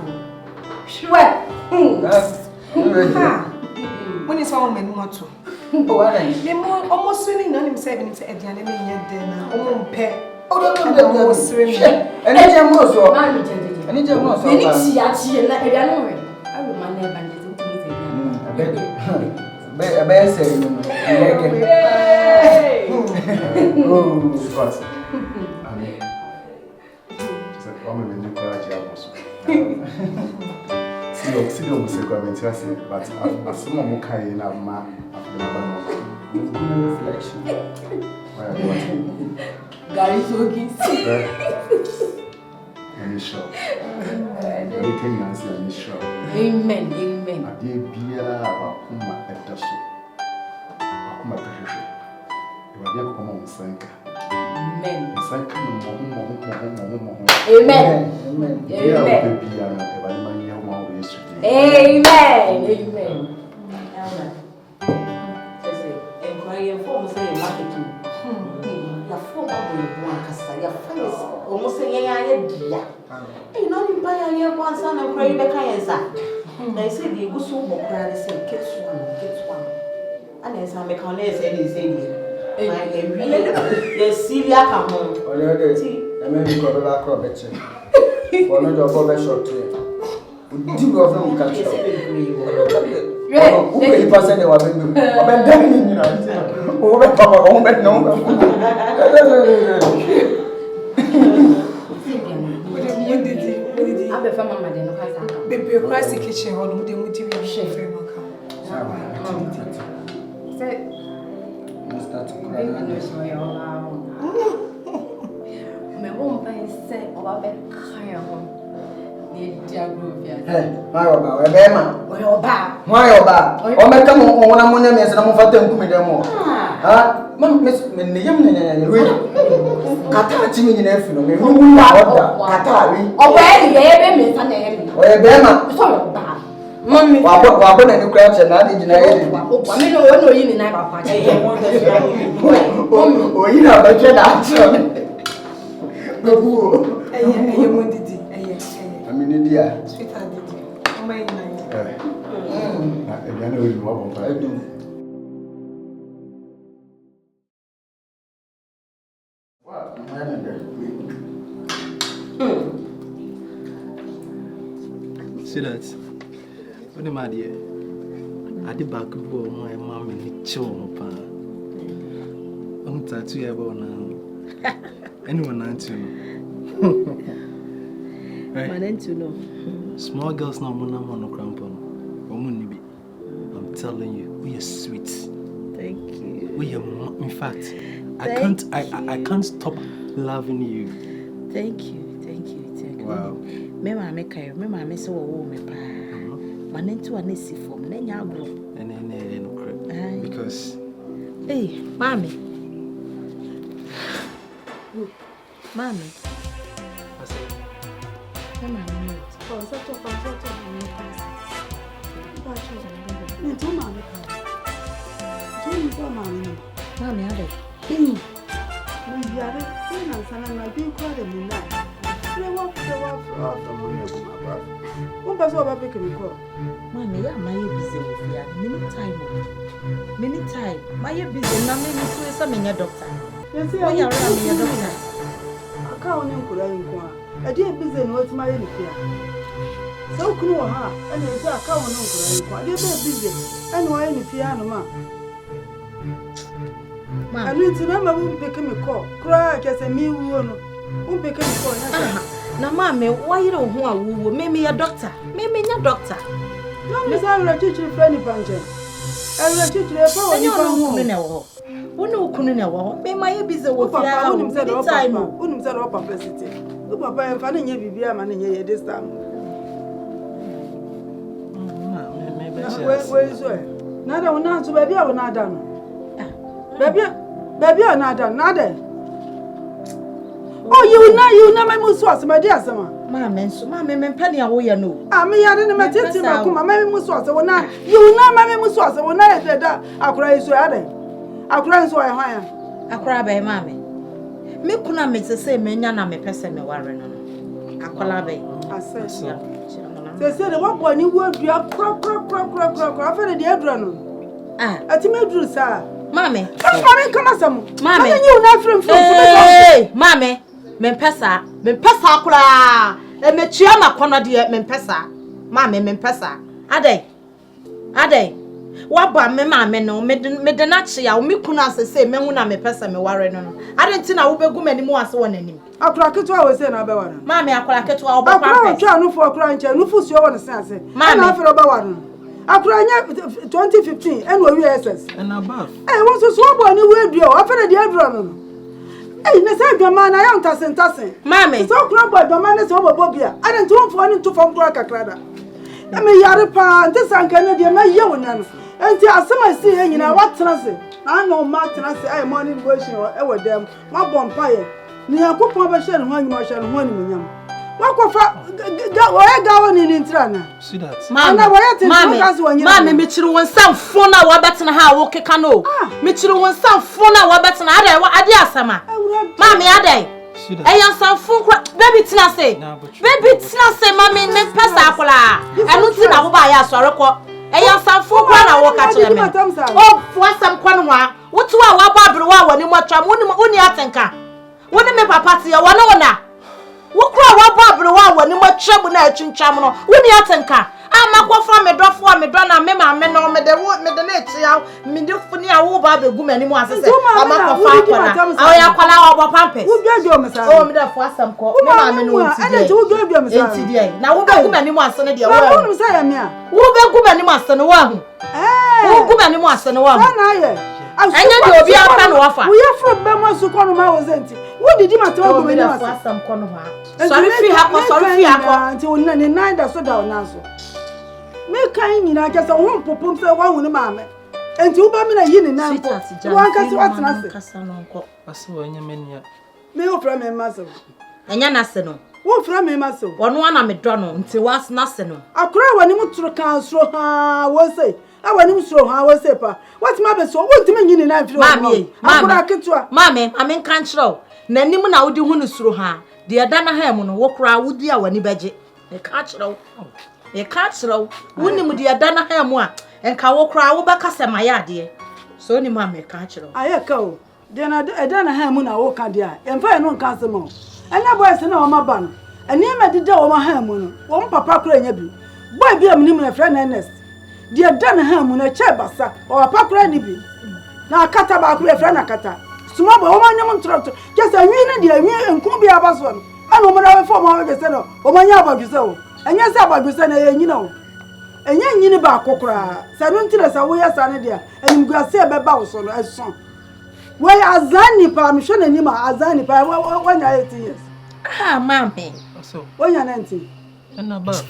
Sure. When is our men not to? Oh, I almost swinging on himself and said, Diana, dinner, oh, pair. Oh, no, and I am also. And it was I will manage I better say, Gary's okay. Any shop. Everything nice and shop. Amen. I did beer about Kuma at the shop. Kuma Pesha. If I did come on Sanka. Amen. Sanka, Amen. Almost a year, dear. You know, you buy a year one son and cry back. They say the good soul will cry, they say, gets one. And as I make on this, and he's saying, yes, Celia come home. I may be called a crop at you. One of your boy short to you. Do you have no country? Who will pass anyone? I'm dying, you know. Oh, Papa, oh, but no. I be from Mama no has baby, you cry the kitchen or the motive share frame account. Me won't buy say or be kind of dear group. Hey, my Oba, Bema. Why Oba? Oh, my come on, one among them is no for them to me more. Ah, Miss Miniam, Qatar, Jimmy, nephew, who Qatar, Oh, where you have Miss Anne? or Bema. Mommy, what and you crouch and not in the I mean, no, you in never party. Oh, you have a jet answer. I mean, dear, Sweetheart, did you? Oh, my night. I know you want I do. See that? What am I dear? ade back bo my mom ni chill pa. Tattoo ever now. Anyone not know. Small girls now mono crampon. I'm telling you, we are sweet. Thank you. We are in fact, I can't stop loving you. Thank you. Wow. Mema me so wo me pa. Manentu anesi form nenya agro. No because hey, mommy. Mommy. What's it? Mama, many time. My busy, now maybe to some doctor. Yes, you are a doctor. I can't go. I did busy and what's my enemy. So cool, ha, and I say I can't go. I did busy and why any piano, ma. I need to remember who became a call. Cry, just a me who became a call. Now, mammy, why you don't want who made me a doctor? Made me a doctor. No, Miss, I'm a teacher, friendly function. I'm a teacher, a power you don't know. Who know couldn't know? May my busy with Papa, who said time, who said up publicity. Who Papa and Fanny, you be a man in here this time. Where is where? Nada will not to baby, I will not done. Baby, are not done, nada. Oh, you know my muswas, my dear summer. Mamma, penny away, no. I mean, I didn't matter to my mammy muswas, or not. You know, my muswas, or not that I cry so I cry so I hire. I cry by mammy. Me couldn't make the same man, I'm a person, me warren. I call I said, they said, what one you won't be a crop, I've had a dear drone. Ah, I think I drew, sir. Mammy, come on, some. Mammy, you not from hey, mammy. Mempesa kula e mechia makono de mempesa mama mempesa ade wa ba me mama no me de na chia o me kunu asese me hu na mempesa me ware no ade ntina wo begu mani mu ase won anim akura keto a we say na be ware mama akura keto a oba pampe akura twa no fo akura nche no fu suo won se ase na afero ba ware akura nya 2015 en wo USS and above eh won so bo ni we duo afero de aduro no. Hey, Nessa Gamma, I am Tassin. Mammy, so crop by the man is over Bobia. I don't want for any to from Bracacrada. I mean, Yaripa, and this Uncle Canadian, my young ones. And some I see, you know what transit. I know Martin, I say, I'm morning version or ever them. My bonfire. Near Copa Shan, one marshal, one million. What go on in Intrana? See that, Mammy, Mitchell was some phone hour better than how walk a canoe. Mitchell was some phone hour better than I did summer. Mammy, I am some phone baby Tina say, baby Tina say, Mammy, make Passacola. I don't think I will buy us or a call. I am some phone I walk at them. Oh, for some Quanwa, what's what Barbara when you watch a money atanka? When you make a party, I want to what Barbara when you watch trouble at Chinchamano, when you atanka. I'm a from a drop for me, Donna, Mamma, men or me, they won't me the next year. Mindufunia, who by the woman anymore. I said, I'm a farmer. I am Pala Pampe. Who gave you, Miss? Oh, me that for some call. Mamma, and who gave you, Miss? Now, who got woman anymore, son of your own? Who got woman anymore, son of one? Who got anymore, son of one? I know you'll be a fan offer. We are from Bama Sukonoma was empty. What did you matter over me for some Conova? Sorry, until 99 that's so down now. Me kind in I just a home for pumps a one mamma. And you buy me a yin and one cast what's nothing. I saw any mania. Me from a muscle. And you're national. Who from a muscle? One I'm a drone until was nothing. I cry when you to the council. Was say. I want him so how was it? What's my best? What do you mean in that? Mammy, I'm in control. Nanimuna would do one through her. The Adana Hamon walk around with you when you budget. A catchrow. A catchrow. Wouldn't with the Adana Hamwa and Kawo cry over Casamaya, dear. So any mammy catchrow. I echo. Then Adana Hamuna walk out there and find no castle. And I was an armor bun. And near my did my hamon. One papa crying a bit. Boy, be a minimum friend and nest. dia dan ha mu na che basa o apakura ni bi na akata ba akura fra na akata suma ba o manyam ntroto kesa nwi na dia nwi enku bi abaso no ana mo na we fo mo we se no o manya abaguse o enya se abaguse na ye nyina o enya nyini ba akokora sa no ntire sa wo ya sa ne dia enimguase be ba wo so no eson we azani pa mi hwe na ni ma azani pa wanya 18 years mame So, wanya 19 and above.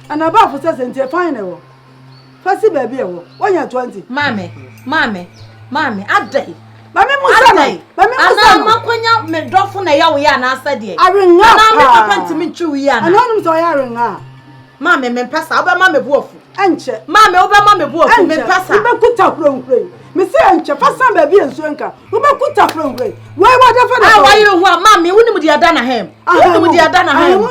and above for say enti fine e wo fasi baby e wo wanya 20 mame adai mami musa mami musa makonya me dofo na ya wo ya na asade arenga na me papa ntimi ntwi ya na anonum so ya arenga mame me pesa oba mame buofu enche mame oba mame buofu me pesa ube kuta kuro me say enche fasa baby enso nka ube kuta kuro we wa da fa na why you who mame woni mu dia da na hem woni mu dia da na hem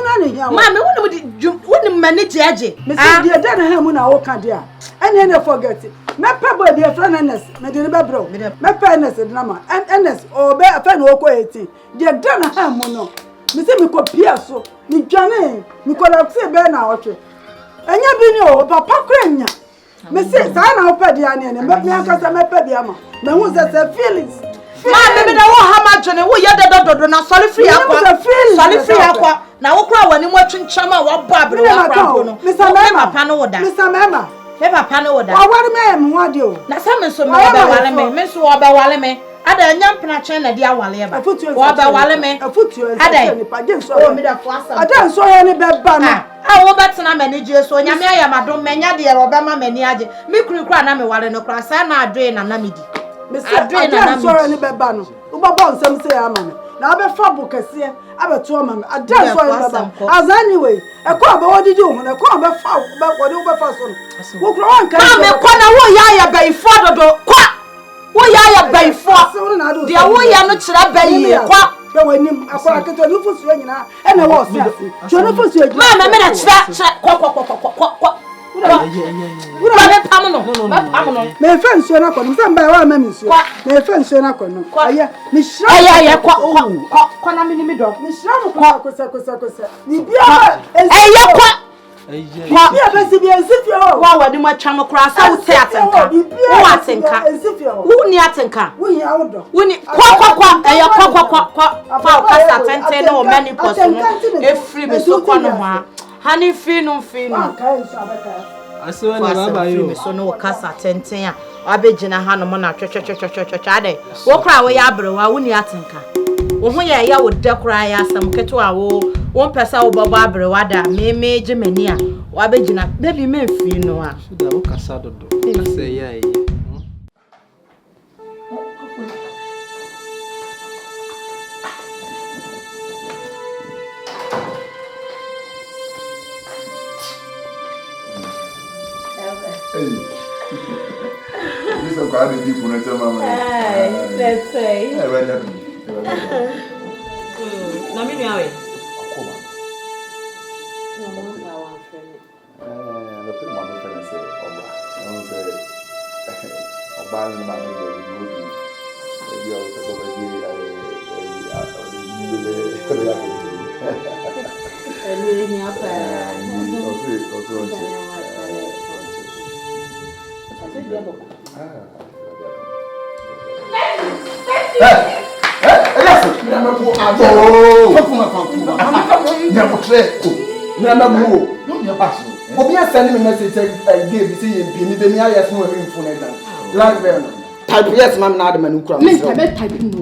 mame woni mu manage aje me say dia da na hem na wo ka dia ene ne forget me pa baby e friend Ense me de be bro me pa Ense drama Ense o be fa na wo ko 18 dia da na hem no me say me ko pia so ni dwane mi ko la se be na otwe enya bi ni o papa krenya me say sa na opa dia ne me akasa me pa bia ma me hu se feelings mame me da wo ha ma dwane wo ye dododo na sole free akwa na wo kura wani mo twinchama wo bọ abere wa kra no me papa no woda Mr. Mema me papa no woda wa wari me em ho de o na sa me so me oba wale me so oba wale me ada nyampna chen na dia wale ba oba wale me ada ni pa gen so o me da fo asam ada so ye ni be ba no wo betena manage so nyame ayamadom menya de oba ma mani age me kura na me wale no kra sa na adwe na na medi adwe na na so ye ni be ba no wo ba bo nsam se ya ma me na be fa bo kase abeto ma me ada so ye be ba as anyway e ko ba wodidi o na ko ba fa ba wodi wo ba fa so wo kura wan kan ma me ko na wo ya bai fo dodo kwa wo ya bai fo dia wo ya no kira bai kwa be wanim akora keto ni fusu nyina e na wo se ase jo no fusu ejina ma me na kira kwa me pam no me fa nsuo na kono se mba wa ma mi nsuo me fa nsuo na kono aye mi shira aye kwa na mi do mi shira mo kosa ni bia kwa bia besi bia nsifio wa wadi mo atwa mo kra sa wo te atenka wo atenka wo ni atenka wo ya wodo wo ni kwa fa kasa tente na o mani poso no efri be so kwa no ha hani fi no kai so abeka Aso na baba yo. So no kasa tente a abegina ha no mo na twetwetwetwetwa ade wo kra wo ya abrewa wo ni atenka wo ho ya wo dekora ya asam keto a wo pesa wo baba abrewa da meme gemani a wo abegina baby me mfi no a Suda wo kasa dodo. Kasa ya yi. This is quite a deep one, mama. Let's say. Na mimi awe. Akoma. The thing my friend say, Oba. I say, Oba ni mama dey do it. Maybe I was over here. Obi send me message give say you be me ayes no we phone down. Like there no. Type yes mam na adama nkura. Me type no.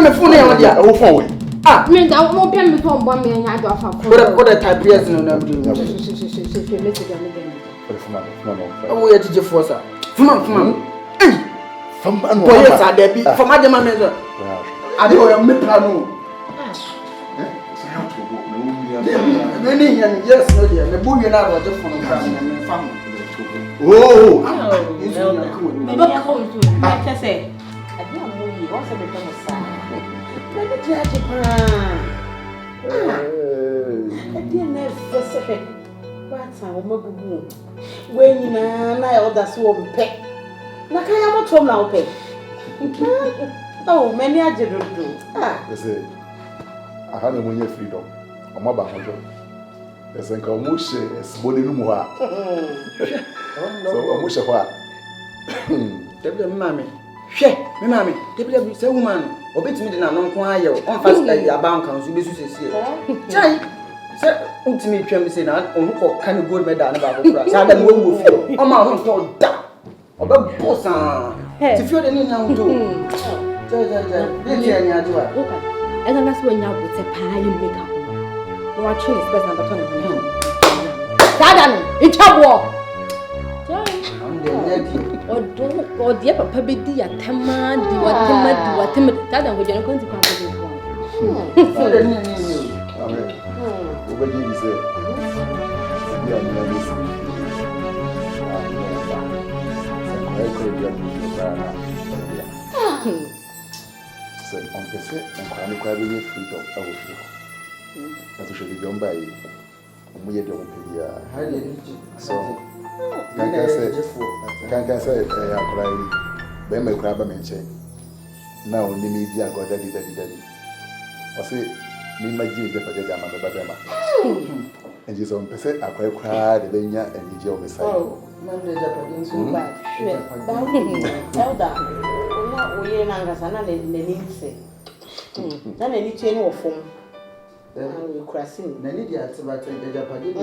Me phone e won dia. Wo phone we. Ah, Me da mo pia me phone bo me nya do afa ko. What the type yes no na do. Oh yeah tije force. Fuma. Boy yes adabi. From adama me so. Ade o ya me plano. Yes, no dear. The boy na do just for no family. Oh. Me ba ko to. I say. Ade amoyi, what's the problem sa? Na me ti aje pa. Ade na fese. Bata o magugu. We nyina na e oda so o mpe. Na kan ya motom na o pe. Oh, many aje dodo. They say I had a freedom. I'm about to There's a commotion, a small in moi. So, I wish a while. Debbie, mammy. She, me mammy, Debbie, say woman, or bit me in a non quiet, on fast like a bank council, business here. Jay, say, ultimate trim say that, or who can you go with that about the price? I don't know with you. Oh, my own told that. About boss, to feel any now do. And then that's when you put a pie in makeup. No, I choose best number 20. Dad, in trouble. Or dear Papa Biddy at Tama, do what timid. Dad, I'm going to come to this one. So, on the set, and quite freedom, I will feel. That should be done by we don't pay. So, like I said, I cry, then my crab mention. Now, the media got daddy. I say, me, my dear, the Padama, and just on the set, I cry, the Venya, and the Joe beside. Oh, Monday, Japanese, so bad. Tell that. We are not going to Ense. Then any chain of phone. We crossing. Many years about the Japanese.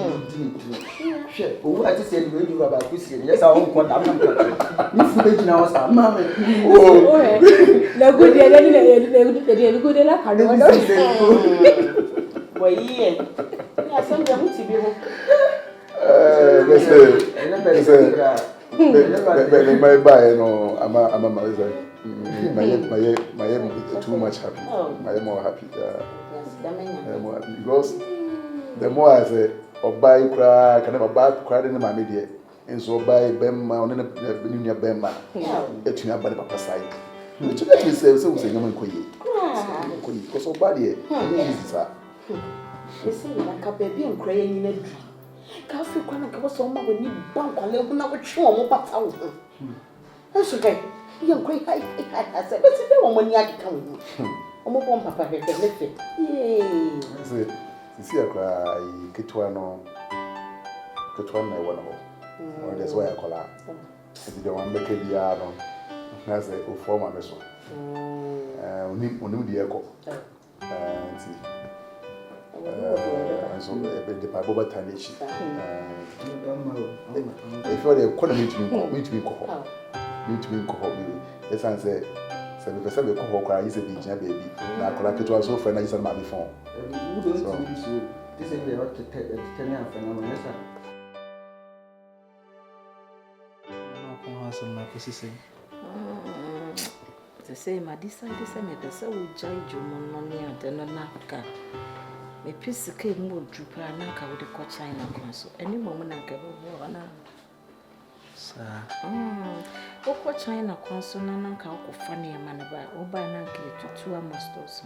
Who I just said, you about Christian. Yes, I won't want that. If you know, Mamma. Oh, no good. They're good enough. I don't know. Why, yeah, some young to be. My buy, no, I'm a mother. My too much happy. I am more happy. More happy because the more I say, or buy cry, can never buy cry in my media, and so buy Bemma on a Bemma, it's your body papa side. Which you let me say, so say, no one because so bad, sir. You see, like a baby and crying in a dream. Coffee can go so much when you bump a little bit show about out. That's okay. You're great. I said, what's the one when you come? Oh, Papa, lift it. Yay. You see, I cry, Kituano, I want that's why I call her. If you don't want to make it the ADOM, that's a former vessel. We the echo. And see. So the Bible Tanish. If you're the economy to be called, yes, I say, 7% of the cry is a baby. Now, collect to also friend is a mammy phone. This is the right to 10 years phenomenon. The same, I decided to send it so we judge you money and then a napka. A piece of cake would droop and I would call China Council. Any moment I can go on. Sir, what China Council and Uncle Funny a man about or by an uncle to 2 masters.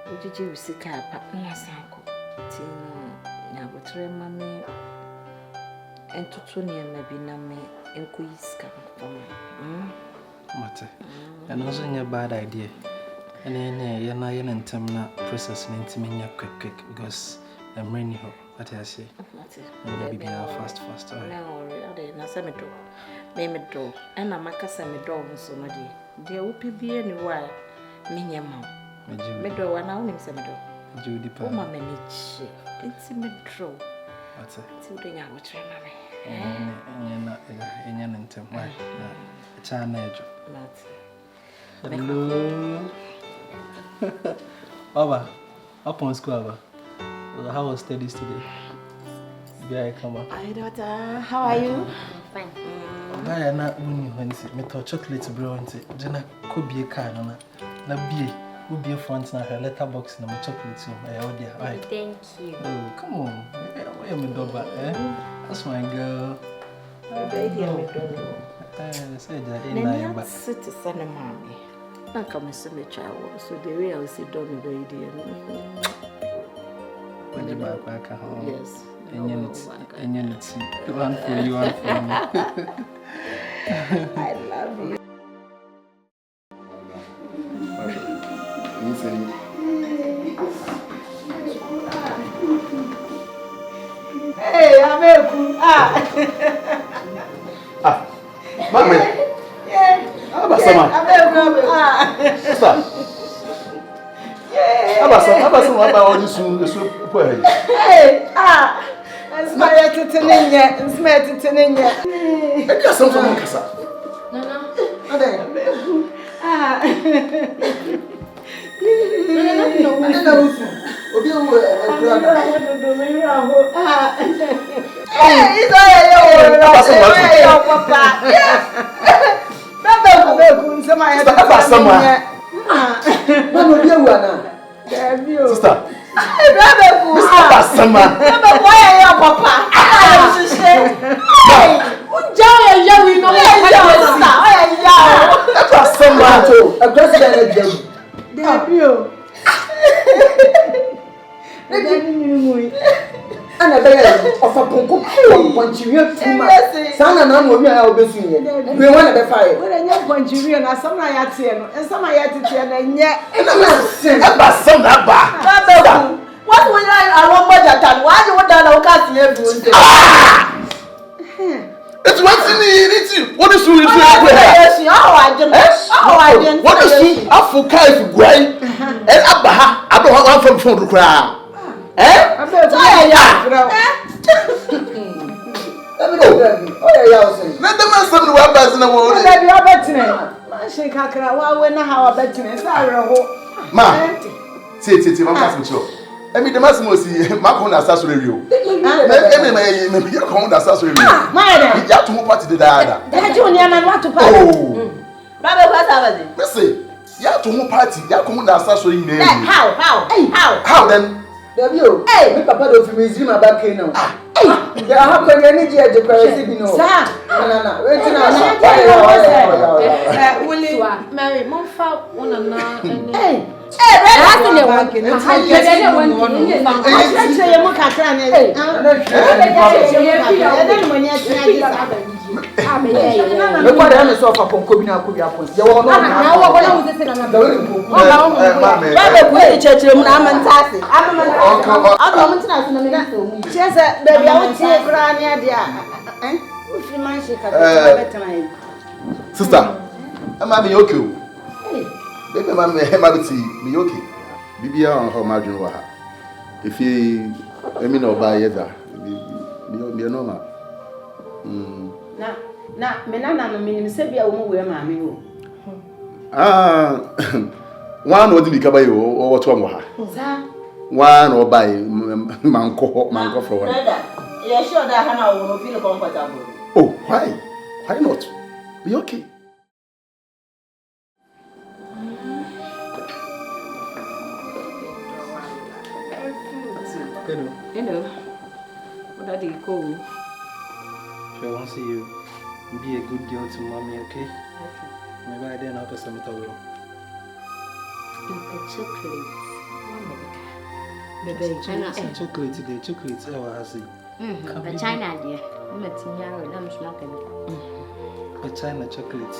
Would you see car, partner's uncle? Tina, Nabotre, mammy, and to Tonia maybe Name and quiz come from me. Matter. And also a bad idea. And then you're not in terminal process into me quick because I'm raining. What I say? Maybe fast. No, I send it. Name it door. And I'm a cassami door so my dear. There will be anywhere. Minya mom. Meadow and I only send it. Judy, oh, my manage. It's a metro. What's it? Tilting out with mammy. And you're not in terminal. China. Hello. Baba, up on school. How was studies today? Here I come up. Hi, daughter. How are you? Fine. I am not winning when me to chocolate bro. Jenna could be a car. Na be will be a front na her letterbox na my chocolate so I order. Right. Thank you. Oh, come on. Where am I dog eh? That's my girl. Baby, I'm a say that in my back. Sit to send a mommy. I come and see my child. So the way I will sit down the baby. When you back home. Yes. And you one for you, one for me. I love you. Mami. Abasama. Sister. Abasama aba odi su po he. Smile tetenenya. E dia som som kasa. Nana. Ade. Nana usu. Obi o brother. Izo yo papa. Baba ku nsema ya Abasama. Mama obi ewu ana. Sister. Baba ku. Abasama. Baba ku ya papa. Unja ya wi no ya sister. Abasama to. Aggressive energy. Debio. Ana be of a ponko ponchiwe tuma. Sana na no wi a obesu ye. We want be fire. We nya ponchiwe na some na ya tie no. Ensama ya tie na nye. Abasama ba. Baba ku. What will I want budget and why you want to cast me every It's what's in it. What is you? What is you? Africa is great. And Abaha, I don't want one from the crowd. Let the man some the weapons in the world. Ma, say, I'm asking you. I mean, the Massimo see Macron as a review. Maybe you're going to assassinate me. You have to move party to the other. Oh, listen, you have to move party. You have to move the assassinate me. How then? Hey, me papa do fi me zima back now. Hey, ya ha ko ni je je kwese bi no. Sa. Na. Wait na. Willie, Mary, mon fa una na. Hey. Sister, am I be okay? Baby, my be okay. Bibia on her margin wa. If you me no buy either. Be normal. Na me nana no minim se bia wo mu we ma me wo. One no di kaba yo o what one ha. Za. One no buy manko for one. You sure that Hannah will feel comfortable? Oh, why? Why not? Be okay. Hello. What are you call? If I want to see you, be a good girl to mommy, okay? Maybe I didn't have some towel. Chocolate. Chocolate today, chocolate. Oh, I see. The China dear. I'm a tinyaro, I'm smoking. A China chocolate.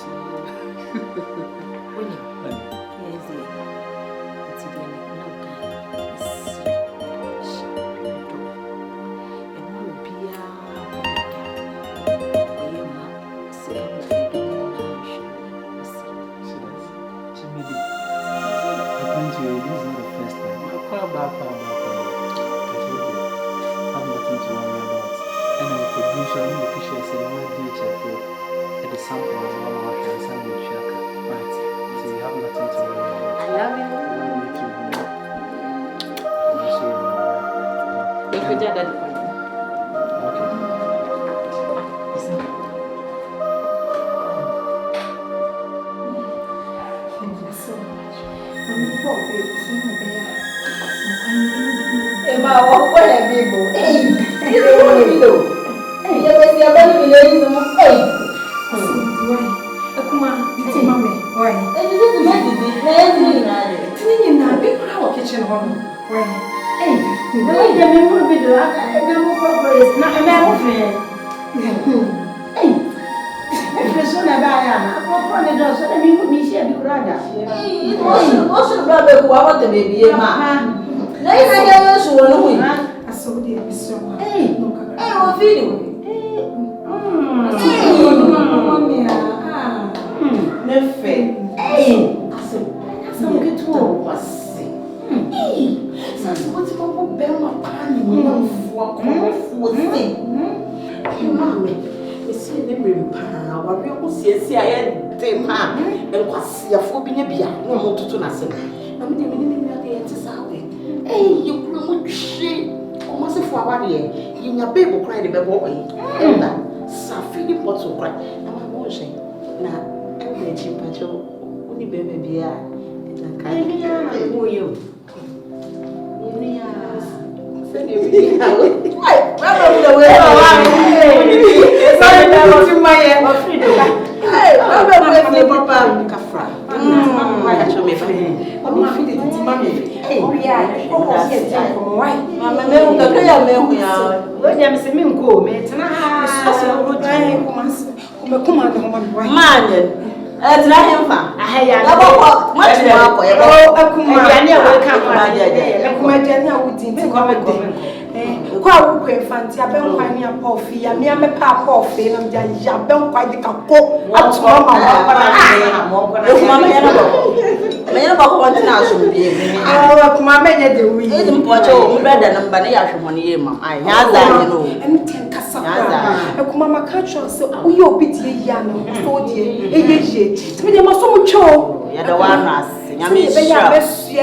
Hey, fair. Hey, some get to was. Hey, so what's my bell pan for Mammy, it's in the rim power. We will see I had them and was a phobia no more to nothing. I'm the minute to Saudi. Hey, you will shit almost a flower here. In your baby cried a boy. And that Safi bottle cry. I'm a washing. Now, I'm a cheap patrol. Only baby be and I who you. Kwa fanti abenkwa ni apofi ya mi amepa apofi na mja ya benkwa di kako atuma mama kuma me na bako me na bako wanti na asum bi kuma me nye de wi e dum pocho mu brother na mba na ya hwemone ye ma ai nya za ni no enten kasa kuma makacho se uye obi die ya no so die eyeje me de maso mu cho ya da wa na nyame shira be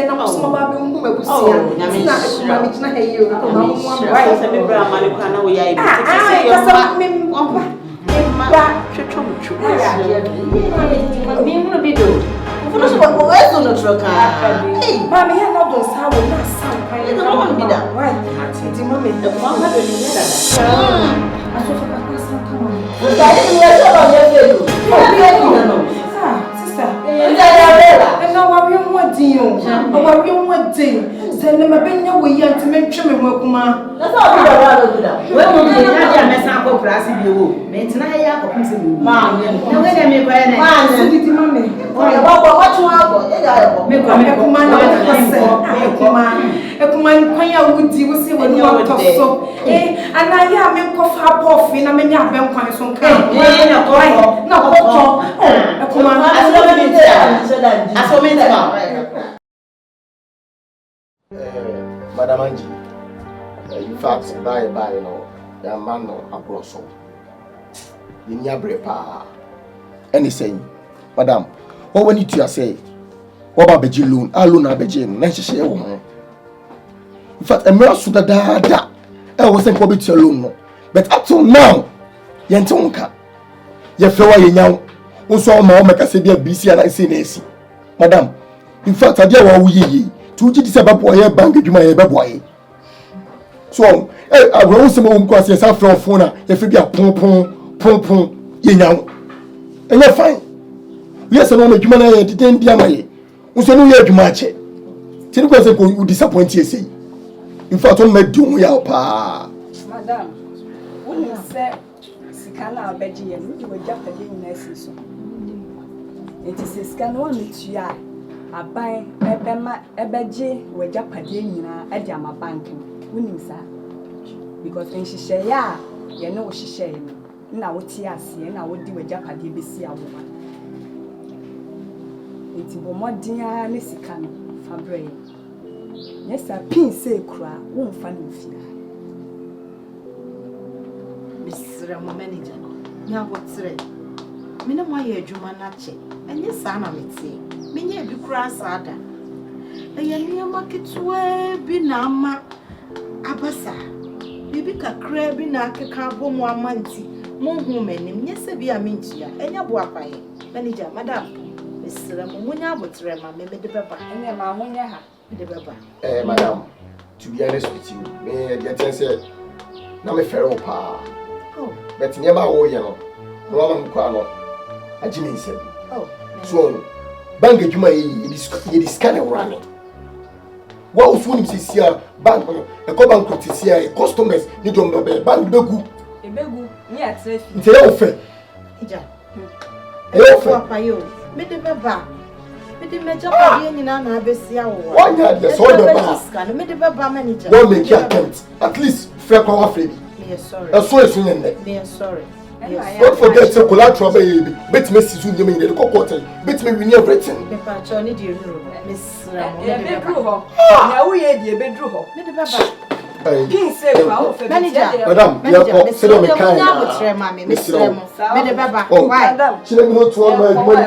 na maso ba be hu mabusia nyame shira me kina heyo ko ma mu amwa se me bra ma ne kwa na wo ya ibi tete se yo ma twetwomtwo me mu bi do funo so ko wezo no troka ma me ya na do sa wo na sa kwa ni no mo bi da ati mo me de ma ma do ni da aso fa ka sa ka mo da ni we so ba ye fe do o bi e ni no sister na wa wi mo din o wa wi mo din se ne ma benya wo yi ante me twe me ho akuma na so bi da wa do da we mo bi ya dia me san ko klase bi wo me tina ya ko pese mi ma na we na me ko ya na ma na di ma me o ya ba ko wa tun abo e da ya ko me ko akuma na ko se akuma kwan ya wo di wo se wo ni wo to so ana ya me ko fa pofi na me nya ben kwan so kan na ko akuma Madam Angie, in fact, by no, the man no abroso. In your brepa. Anything, Madam, what when you say, what about Beji loan? I loan a Beji, necessary woman. In fact, Emmere should have that. I wasn't probably to alone, but up till now, Yantonka, your flower in young. Also, my make a severe BC and I say Nancy. Madam, in fact, I dare what we to this about boy bank you my boy. So, I will also move across yourself from phone if you be a pom, you know. And you're fine. Yes, I know you man didn't be my. Also, no, you're much. Tell us you disappoint you say. In fact, on my doom, ya pa. Madam, when you say, Sikana Beji and you were just a little nurse. It is a scan one with you. I buy a beji with Japadina at Yama banking. Winning, sir. Because when she say, ya, you know she say, now what TRC and I would do a Japadi BC. It's more dear, Messican, Fabre. Yes, a pin say cry, won't find me fear. Mr. Manager, now what's right? Me no why adwuma na che enye saa na meti me nya bi kura saada eye niama ketwe bi na ama abasa bibi kakra bi na akeka bomu amanti monhu manim nye se bi amintia enya bo apaye manager madam mesra mo munya abotre ma me de beba enya ma honya ha me de beba Madam, to be honest with you, me dey say na me fero pa but never wo ye no no am kwa no Ense. So, bank adwuma yi scan running. What was when you see bank a co bank to see customers need to bank begu. Ebegu, ni atre fi. Nte ya ofe. Ija. E ofe. Papa yo, me de beba. Me de meja pa ye nyina na abesia wo. One yard the so the ba. Me de beba manager. Don't make your attempt. At least fair kwa free. Me sorry. So is in there. Me sorry. Don't forget to collateral baby. Bet me see you in the cocoa. Bet me we need everything. The patch on you, Miss Ramon. Now we had the bedroom. King said, Madam, you are sit on the kind. Miss Ramon. Why? She let me know to all my money.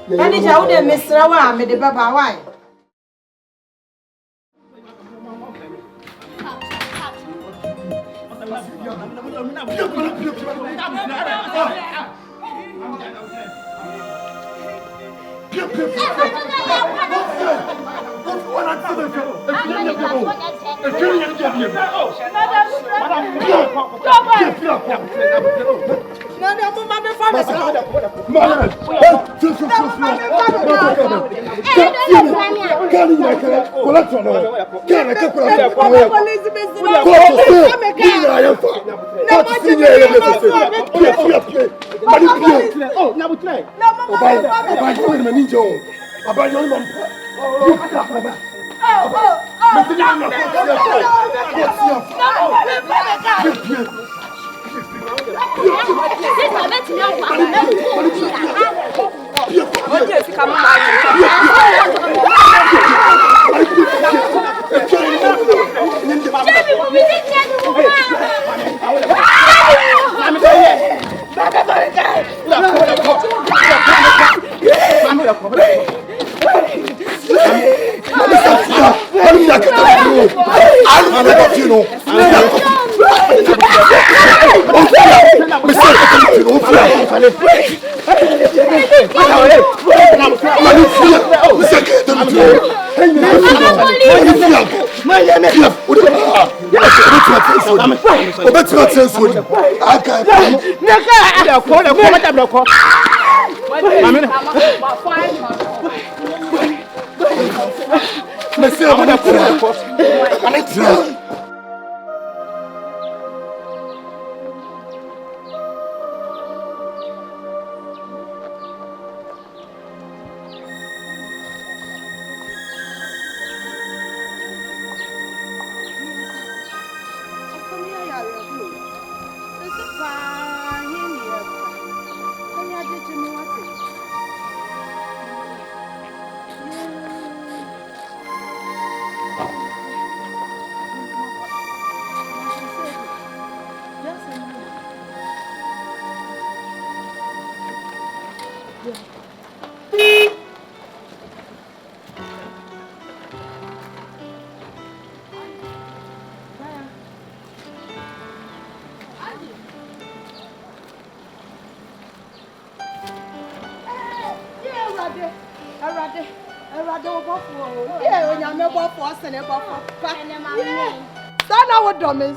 Manager, who the Miss Rawa, made the Baba, why?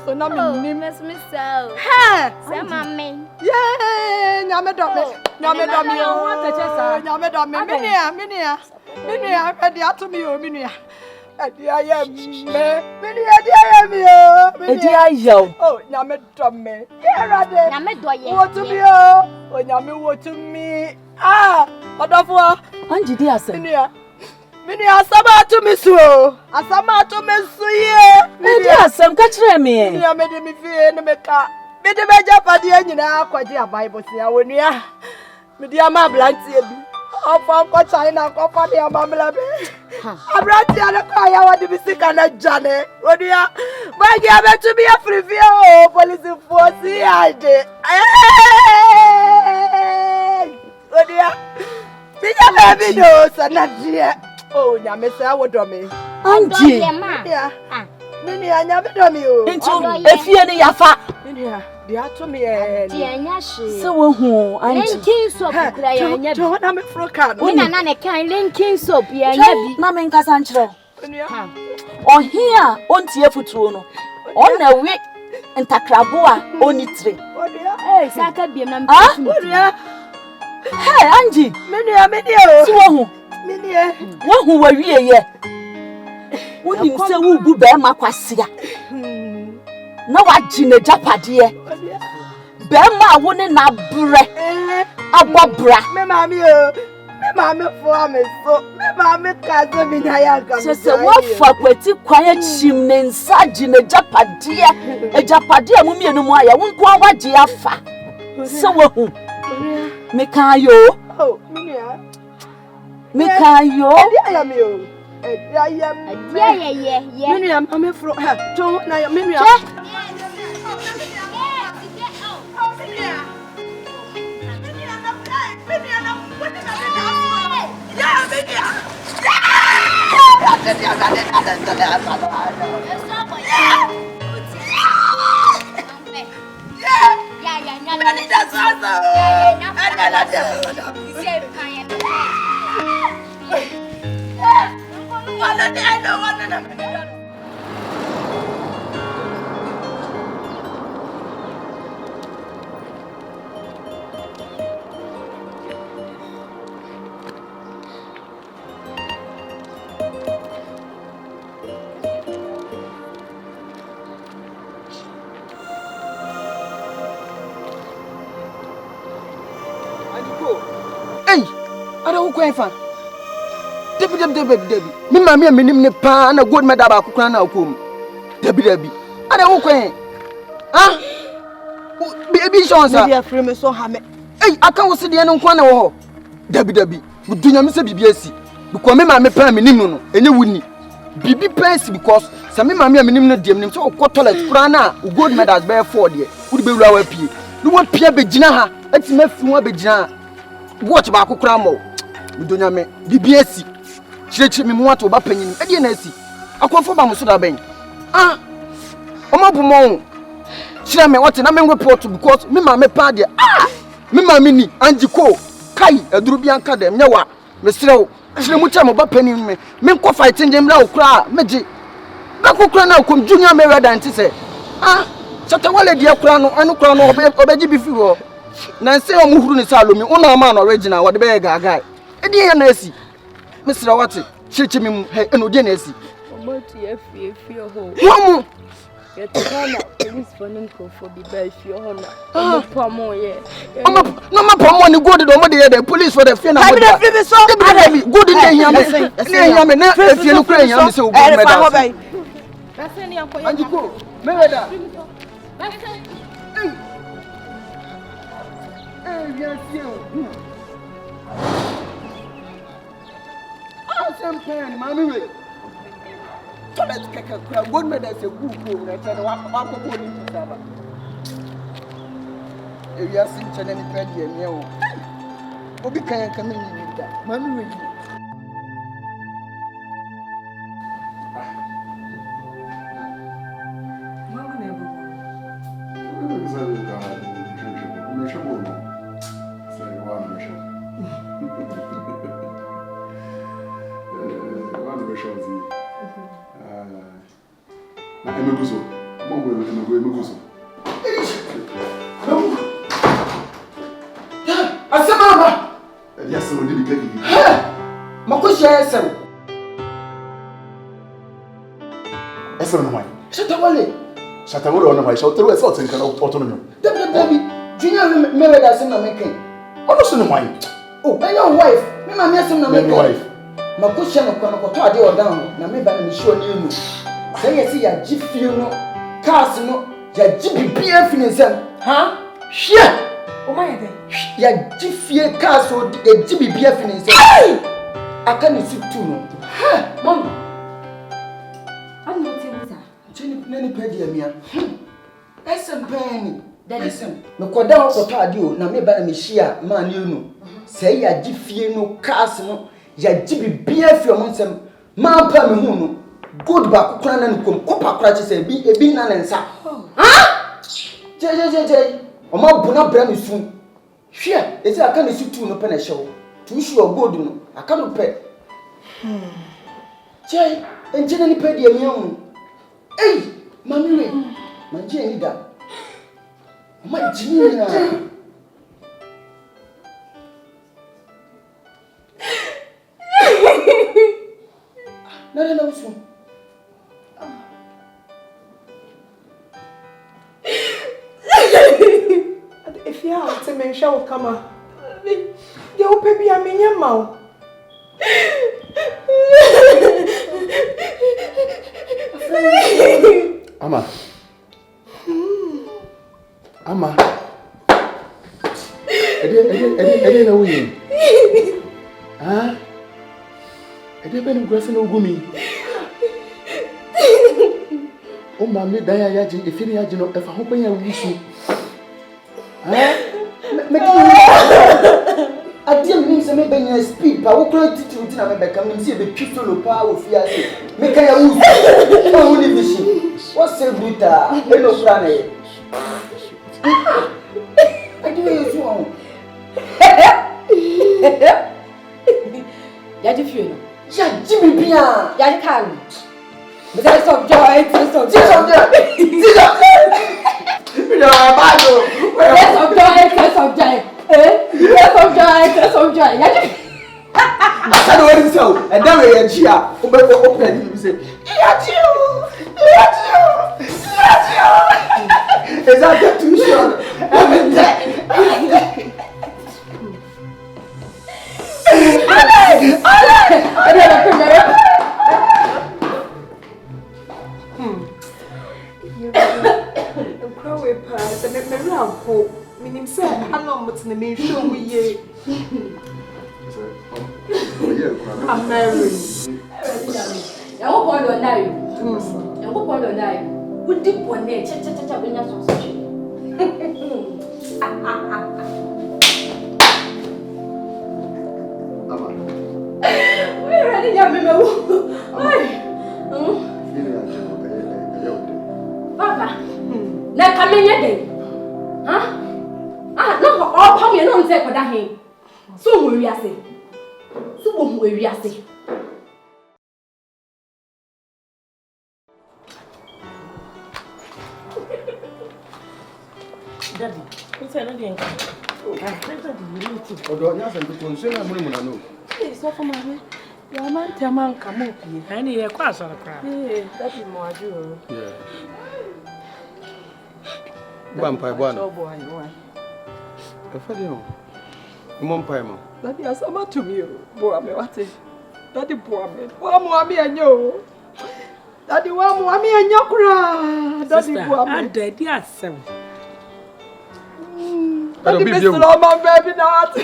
So now me miss myself. Ha! Say mommy. Yeah, nyame do me. Nyame do me. Nyame do me. Minia, ready ato me o minia. Edi ayam me. Minia edi ayam yo. Edi ayam. Oh, nyame do me. Yeah, ready. Nyame do ye. Wo to me o. O nyame wo to me. Ah, odofo. Anji di ase. Mini asama to me so. Asama to me so ye. Midi asem ka kire me. Mini amede me fie ne meka. Mede beja pade anyina akwaje Bible sia wonua. Midi ama blantie bi. Ofa ko China ko fa de ama mla be. Abrantie ne kwa ya wadi bisika na jane. Wonua. Bagi abetu bi afrifie o police force ade. Wonua. Mija baby no sanadie. Oh, nyame say awodo me. Anji. Mini anya bedo me o. Ntu efie ni yafa. Mini de ato me e. Ti anya hye. Se wo hu Anji. Linkin soap kura ya anya bi. Jo na me froka no. Ni na ne kan linkin soap ya anya bi. Na me nkasa nkyerɛ. Mini Ohia ontie futuo no. Ona we ntakrabo a onitire. Eh, saka biem na me. Ah, hey Anji. Mini o. Se wo hu. Mini wo hu wawie ye. Woni se wo gu be ma kwasia. Na wagine japade. Be ma wo ne na bre. Abobra. Me mami o. Me mami fo ame so. Me mami kaze mi na ya ga. Se wo fa kwati kwan achim ne nsa gine japade. E japade a mu mienu mu aya wo nko awagye afa. So Mikayo. Oh, Minia. Mikayo. I am you. I am. Yeah. Minia, I'm a fro. Don't know Minia. Hey, I don't go for. Debbie. Me mammy and me pa and a good madam crown out home. Debbie. I don't go. Ah, baby, Sean's a frame so hammer. Hey, I can't see the end on corner. Debbie, but do you miss a BBS? Because me mammy pa me no, and you wouldn't. BB pays because some mammy and me dim so quarterlet crana, good madams bear 4 years, would be lower P. You want Pierre Begina, let's make from Begina. Watch back cramo. We don't know BBS. She me want to oba panyin. E dey na asi. Akofo ba mo so da ben. Ah. Omo bu mo. Shira me what na me report because me ma me pa dey. Ah. Me ma me ni Anjiko. Kai aduru bi anka dem nyewa. Me serew. Shira mu cha mo ba panyin me. Me nko fighting dem la okra meje. Ba kokra na kom junior me redan ti se. Ah. Chata wale dia kra no anu kra no obeji bi fi ho. Na nse o muhuru ni salomi una ma no original wo de be gaga. E dey na asi. Mr. Watty, she me and Ogenesi. Mom, yet police for them for the best your honor. No more, yeah. No more money go to the police for the fin. I will so good in the Yaman. If you look at him, so that's any uncle. And you go, Merida. Champagne, mammy. So let's take a crowd. Good man, that's a good room. I tell you what, if you are seeing any petty and you will be kind of coming in that. Mammy, Shatamura on my shoulder, I thought in autonomy. Debbie, Junior married us in American. Honestly, no mind. Oh, and your wife, me, my yes, and my wife. My question of Conacotta or down, na me by me sure you. Say, I see a jiffy, no, Carsino, ya jiffy BF in his huh? Shit! Oh, my God, ya jiffy castle, a jiffy BF in his I can't see two, no. Mom. Nani pedi amia. Esem penny. Esem. No kwada o tadio na me ba na me hia ma ne unu. Sei ya gifie no cars no ya gibi bia fi o nsem ma pa me hu no. Good ba kokra na nkom kopa kra che se bi ebi na nsa. Ha? Je. O ma bu na bra me su. Hwe, ezi aka ne su tu no pe na hyew. Tu su o gold no. Aka no pe. Je, enje nani pedi amia hu. Hey! Mammy, my Jenny, that my Nyinaa. No, so. If you have to make sure come on, you'll pay me a million mouth. Ama. Ede na wuyi. Ah? Ede be no grasa no gumi. O ma me dan ya ji efiri ya ji no efa ho panya wusu. Ah? Me Adia me se me benya speed pa wo kro titi uti na me be kam me se be twito lo pa wo fia se. Me kan ya wusu. O ni bishi. What say buta? E no kra na ye. Adi we yesu on. Ya di fie no. Ya Jimmy bia. Ya di kan. Me say stop joy, stop joy. Stop joy. Stop joy. Ya di. Asa do we so. E da we ya chi a. O be ko open ni say. Ya chi o. Is that the too short? Would dip one day, cha when you're sausage. We're ready, Papa, now come in again. Huh? No, all come here, no, say for that. So, we are saying. So, we are saying. Daddy, what's another thing? Odo nya san to nso na muri munano. So for mommy. Your man tell man come up here. I need a class on the crowd. Daddy mo aju. Yeah. Bampai bwana. Oh boy, why? Efadi no. Mompai mo. Daddy asama to me. Boy, me what? Daddy boy me. Wa mo ami anyo. Daddy wa mo ami anyo kura. Daddy boy me. Daddy asem. Daddy be slow man baby na what?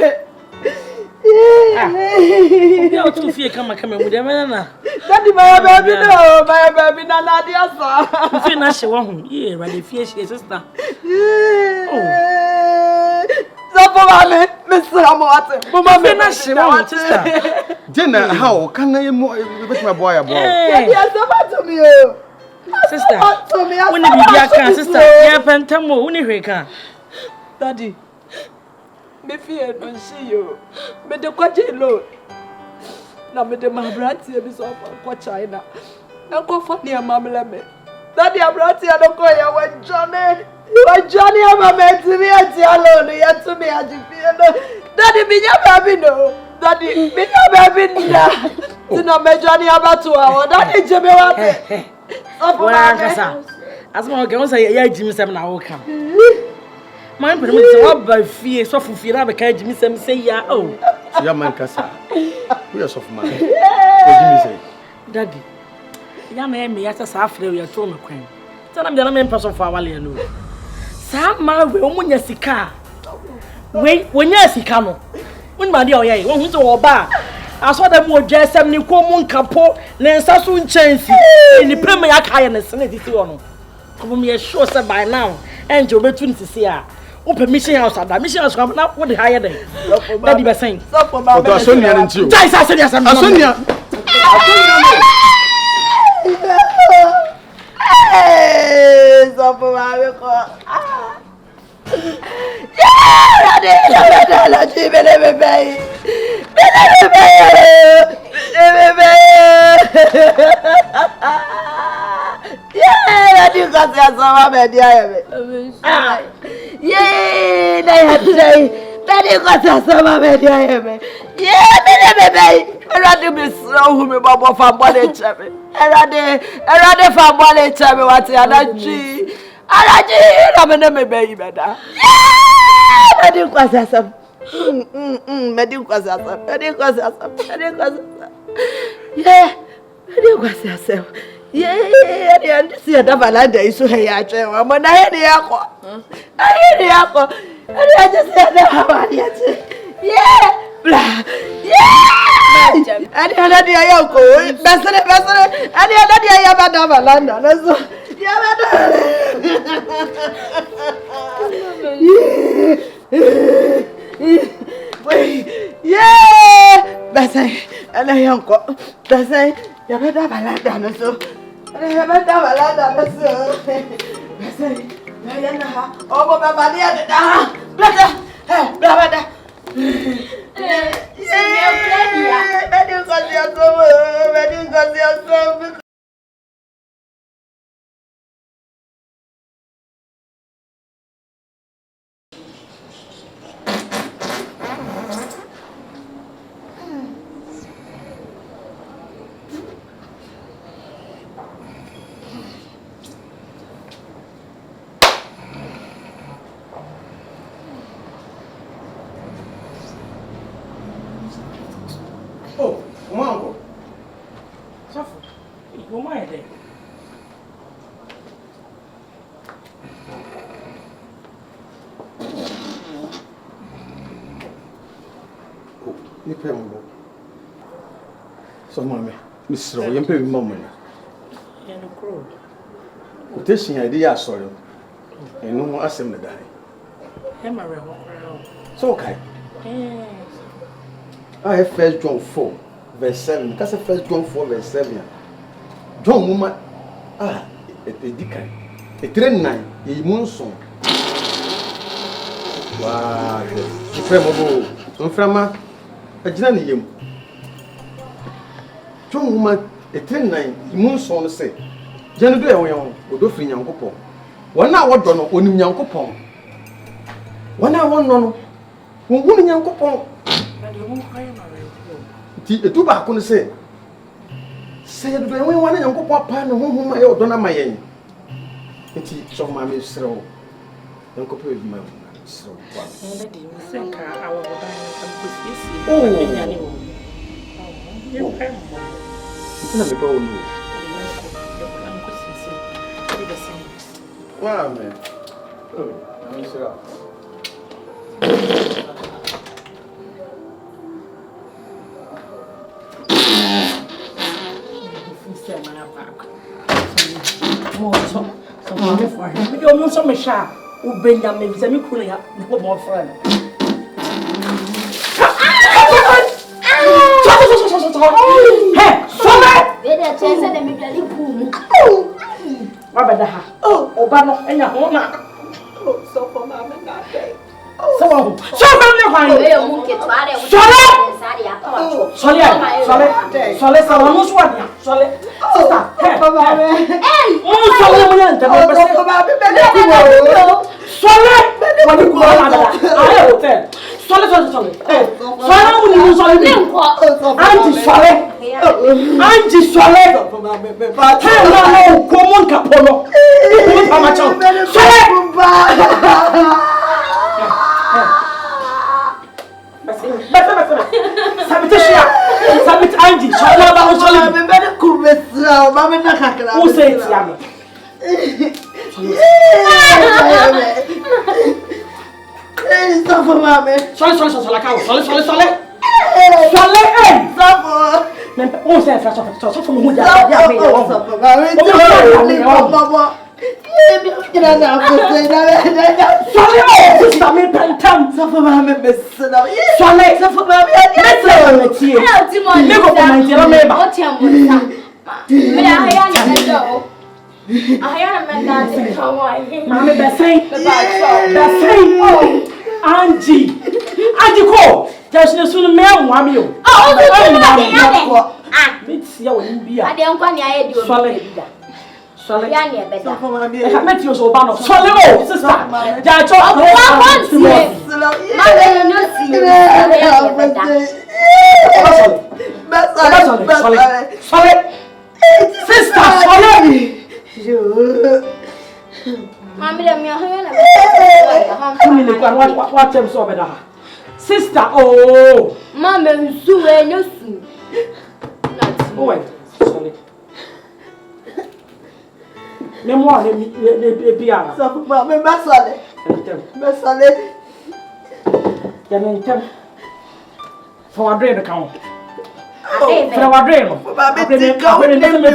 Yeah, two feet come with them. Daddy, my baby, no, my baby, no, Nadia, sir. Finish one, yeah, but the fish, sister. So, for me, Mr. Amate, Mama, finish one, sister. Jenna, how can I with my boy abroad? Yes, about to me, sister. When you be a sister, yeah, Pentamo, when you can. Daddy. Me fear don't see you. Me de kwaje lo. Na me de mabranti e bi so kwa China. Na kwa fa ne mamle me. Daddy abranti e do ko ya wa Johnny. Wa Johnny ama me ti mi ati alo no ya to me aji fie no. Daddy me nya baby no. Daddy me nya baby na. Ti na me Johnny abatu a. Daddy je me wa te. Wa kasa. Asma o ke won say ya jimi sem na wo kam. My parents say what by fear so for fear na be kai jimi sem say ya oh. Ya man kasa. We are soft man. What do you say? Daddy. Ya na me ya sa afre we to me kwan. Tell me na me person for awale no. Sa ma we omunya sika. We wonya sika no. Won ma de oye, won hu so oba. Aso da mu odwasem ni ko mu nkapo na nsa so nchansi. Ni prema ya kai na sene titi wono. Come me sure say by now. Angel betu ni sisi a. O permission house ada. Mission house na what the higher than. Daddy be saying. O to Sonia nti o. Jai sa Sonia sam. Sonia. Eh, so for my ko. Yeah, daddy, la ji bele bebe. Yeah, daddy got ya so ma dia. Yeah, daddy got ya so ma dia. Yeah, bebe. Erade be slow hu me babo fa bole chebe. Erade fa bole chebe wati anachi. Anachi na me na me be ibeda. Yeah, daddy got ya so. Daddy got ya so. Daddy got ya so. Daddy got ya so. Yeah, daddy got ya so. Yeah, and this is the balada is so hey, I tell you, I'm not here. I just said that. Yeah. Blah. Yeah. And the other day I go. That's it. And the other day I have a London. Yeah. That's it. And I uncle. That's it. You have a London. So. And I have a London. So. That's it. Oh, Baba, Oh, Uncle. Suffer. Go my day. Oh, you pay me. So, Mammy, Miss Roy, you pay me more money. And a crow. This idea, sorry. And no more assembly die. Emmere. So, okay. I have 1 John 4, verse 7. That's 1 John 4, verse 7. John woman, it's a deacon. A train 9, a monsoon. Wow, you pray more. From a journey. John woman, a train 9, a monsoon say. Jenny do a way on, or do free young couple. 1 hour done on young couple. 1 hour no. Who young couple. The two back on the say, said we want to go up and whom I don't know my end. It's so my miss throw. Don't compare with my so. Oh, it's not a goal. Wow, man. Oh, I'm sure. You so much sharp. Who bring them maybe semi cooling up no more friend. Hey, sorry. What about that? Oh, Obama and your home. So for my so Sabit Angie, Chola Barosola, better cool with Mamma Nakaka. Who says Yammy? Stop for Mamma. Sorry. Oh, say first of from who Angie call. There's no sooner man want you. It's your India. I don't want to solid. Solid. I met you so bad. Solid, sister. Solid. Sister, what time so better? Sister, oh, Mama, you no soon. Oh, wait, sorry. No more, piano. So, Mamma, Ya me ntem. For a dream account. For a dream. Baba ti ka me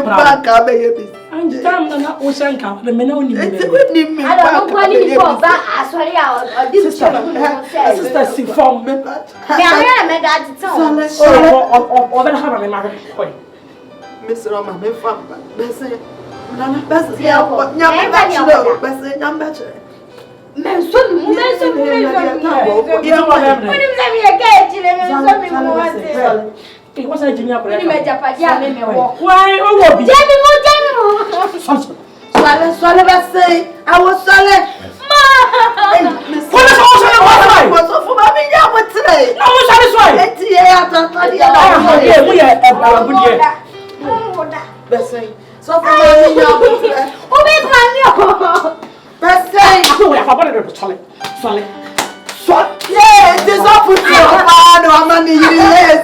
back abeye. Anjam na Oshanka, the men only. I don't know any for that. Sorry, I this sister si form. Me I am that town. Or then have a marriage. Miss Roma, me fam. Bese. Nana bese. Nyam bachelor. Bese nyam bachelor. Men so me you want me a gate. It was a junior. Why? Oh, Swallow, say, I was solid. What is also what's for my video today? No, satisfied. We are a good year. Bessie, so for my video. Oh, Bessie, we have a solid. Yeah, this up with your man or money. Yes,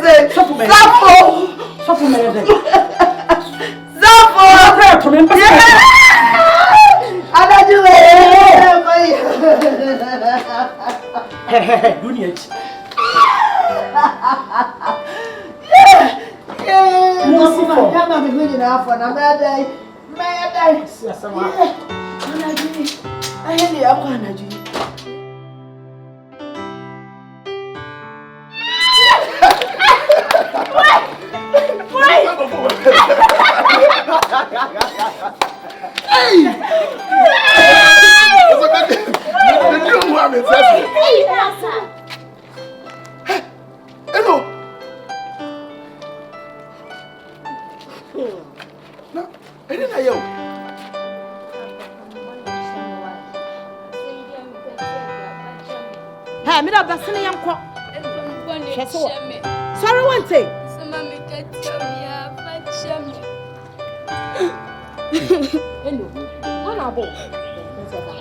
Hey, me da basine yanko. Sorry one thing.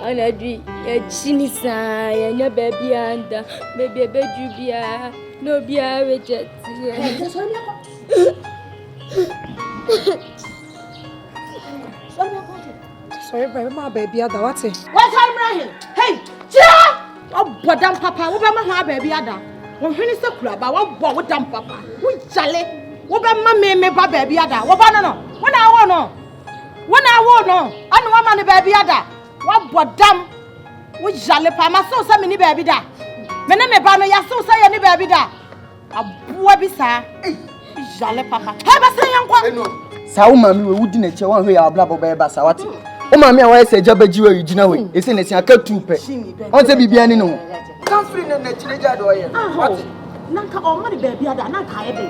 Ana dwi ya chinisa ya nya baby anda baby beju bia no bia reject. Sorry, baby, my baby ada what it? What's Ibrahim? Hey, Chia! Oh, bodam papa, wo be ma baby ada. Wo hwene se kura ba wo bo wo dam papa. Wo jale. Wo be ma me ba baby ada. Wo ba no. Wo na wo no. Wo na wo no. Anu wa ma ne baby ada. Wo bodam. Wo jale pa ma so me ni baby da. Me ne me ba no ya so ye ni baby da. Aboa bi sa. Jale papa. He ba se yankwa. Sa wo mami we wudi na che wan hwe ya abla bo be ba sa wate. O mami a wa se jaba jiwa yigina we. Ese ne sia ka tupe. On se bibia ni no. Kan free na chineja do ye. Wate. Nanka o mani baby ada nanka ye be.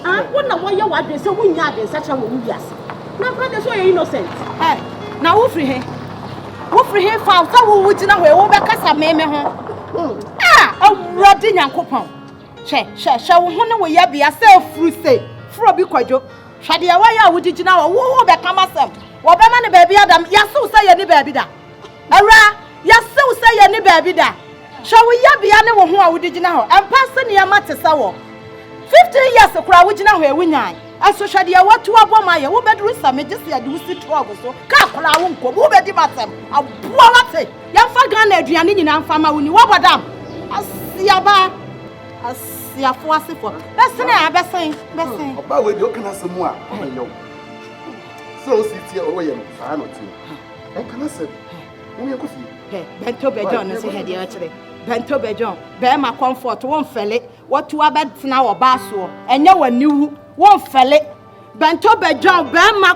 Ah, wona wo ye wa de se wo nya de se cha wo wiase. Nanka de so ye innocent. Eh, na wo free he. Wo free he fa sa wo wugina we wo be kasa meme ho. Ah, awurade nyankopon. She wo ho ne wo ye bia se fru se. Fru bi kwadwo. Hwade ya wa ya wudijina wo be kamasem. Wo be ma ne baby adam ya so se ye ni baby da. Awura ya so se ye ni baby da. Shall we yabia ne wo ho a wudijina ho empa se ne amate sa wo 15 years kura wugina ho e wunyan aso hwade ya watu aboma ye wo bedru samegisi ya de wusi trouble so ka kula wo nko wo bedi matem aboa wate ya fa gan na aduane nyina mfa ma woni wo bodam asiafo asefo besene abesen oba we de okana semu a oyo so siti o ye fa no ti e kana se wo ye kofi bento bejo no se hede o kire bento bejo be ma comfort won fele watu abetena wo baso enye waniwu won fele bento bejo be ma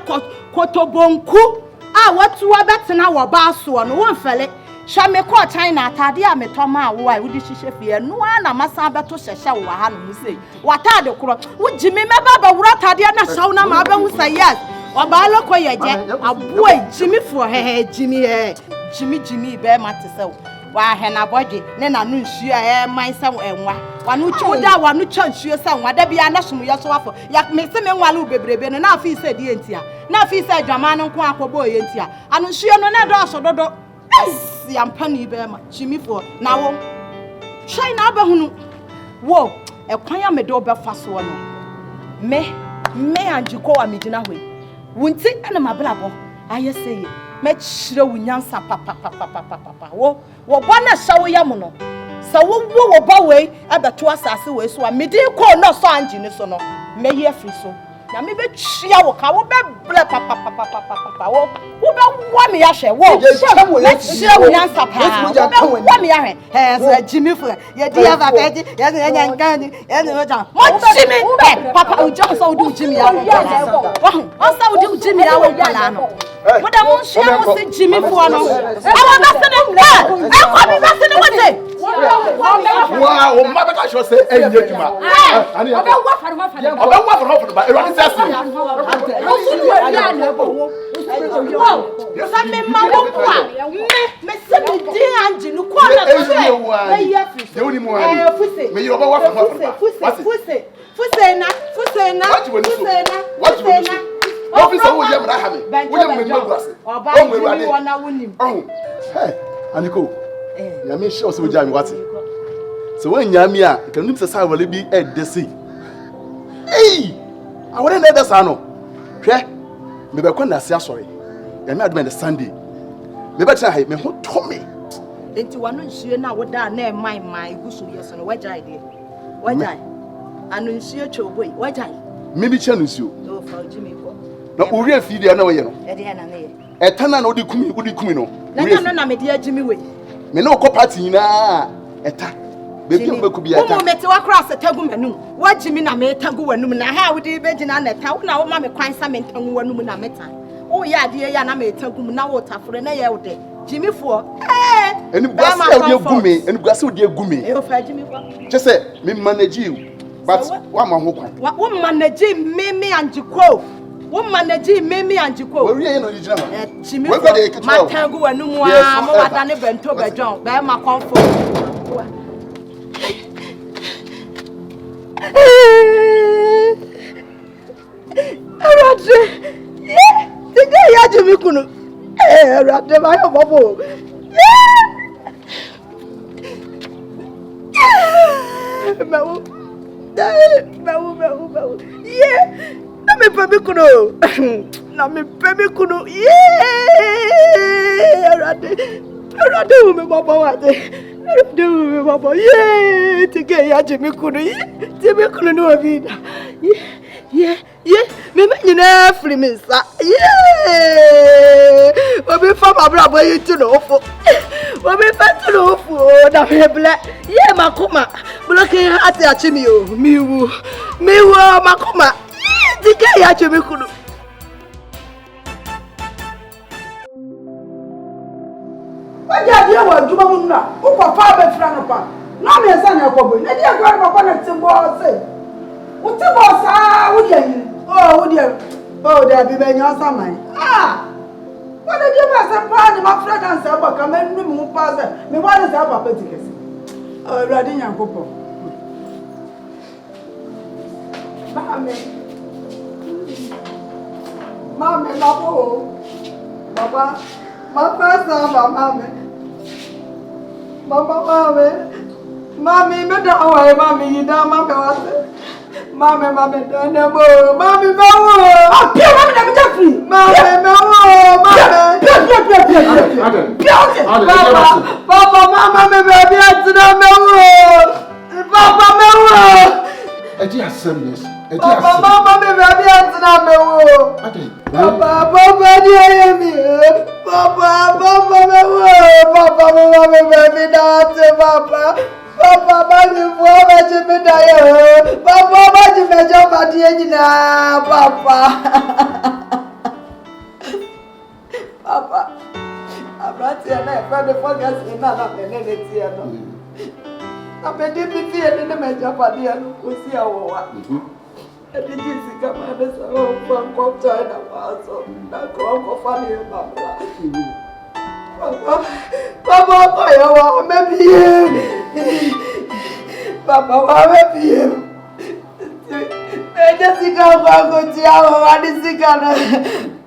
kotobonku a watu abetena wo baso no won fele shame ko China atade a metoma wo ai wudi hihye fie no na masa beto hyehye wo ha no musei watade kro wujimi meba ba wura atade na shaw na ma ba hu say yes obalo ko yeje aboa jimi fo jimi be ma tesew wa hena body ne na no nsuo e man sam enwa wanu chuda wanu cha nsuo sam wa da bia na somu ye so afo ya me se me nwale ubebrebe no na afi se die ntia na afi se adwama no nko akobo ye ntia anu nsuo no na do so dodo ya mpani be ma jimi fo na wo China abahunu wo ekwan ya me do be fa so no me anjiko wa medina hoi wunti ana mablabo ayeseye me chire wunyansa papa wo bona shawo ya mo no So wo ba we abeto asase we so a me din call no so anji ni so no me ye free so na me be twia wo ka wo be ble papa wo be wa me ya hwe wo me twia wo nyansa pa wo be wa me ya hwe so Jimmy for ye di ava peji ye nyanka ni ye no ja mo Jimmy papa o jo so do Jimmy ya wo so do Jimmy ya wo pala no mo da mo hwe mo se Jimmy for no awo be se no e ko bi be se no wote wow, o ma be ka show say enye djuma ani oba wa for ba e ro ni say you say me ma wo kwa me se me din anje no kwa na so me ye free de woni mo ani me yo ba wa for fusena officer wo ye mra ha me wo ye me no grase o me wa de wona wonim hey aniko ya me show so jam wati so when nyami a kan nim se sa wale bi e de sei awore na de sa no hwe me be kwa na se asore ya me adman Sunday me be tena hai me ho to me enti wano nsuo na woda na e man gusu yeso no wajai de wajai anu nsuo choboi wajai me bi che no nsuo o fa Jimmy ko na uri afi de na wo ye no e de na ne ye etana na odi kumi no na me de Jimmy we me no ko party na eta bebi o beku bi eta mo meti wa cross tagu manum wa Jimmy na me tagu wanum na ha wodi be gina na ta na wo ma me kwan sa me tagu wanum na meta o ya de ya na me tagu na wo tafore na ye wo de Jimmy fo eni gwase odi egumi eni gwase odi egumi e o fa Jimmy kwa chese me manage you but wa ma ho kwan wo manage me anjiko wo manage me anjiko we ye no jina ma Jimmy fo ma tagu wanum a mo wada ne bento bejon be ma comfort Arade today ya Jimmy kunu Arade ma yo bobo Mawu na me pe mi kunu Arade wo me bobo wate do baba ye today ya Jimmy kunu no vida me nyina free me sa obi fa mabra boy you no ofo obi fa to no ofo da feble makoma block ati achimi o miwu makoma today ya Jimmy kunu Oja dia wa djuma mu na uko fa be fra no pa na me sa na ko boy na dia ko papa na timbo se utimbo sa wo dia yin wo dia bi be nya saman wala dia ba sa pa ni ma fra dan sa ba ka me nu mu pa se me wa na sa papa tikesi Awurade Nyankopon mame babo baba Mama sama mami me da awai mami yida mami wase mami da mo mami bawo apia mami na me da free mami papa mama me baby atina me wo papa me wo eji assemblies papa mama me baby atina me wo papa dia mi papa me wo papa mama me baby dance papa ba ni fo ba ji me da yo papa ba ji me jo ba die nyina papa abati na e fa de focus ina na me ne ti e no abedi bi fi e ne me jo ba die no ko si awowa Edi jinsi kama nesa kwa mkota na wazo na kwa fani ya babla. Papa ya wa mebiye. Papa wa mebiye. Eja sika kwa ngoti awo wadi sika na.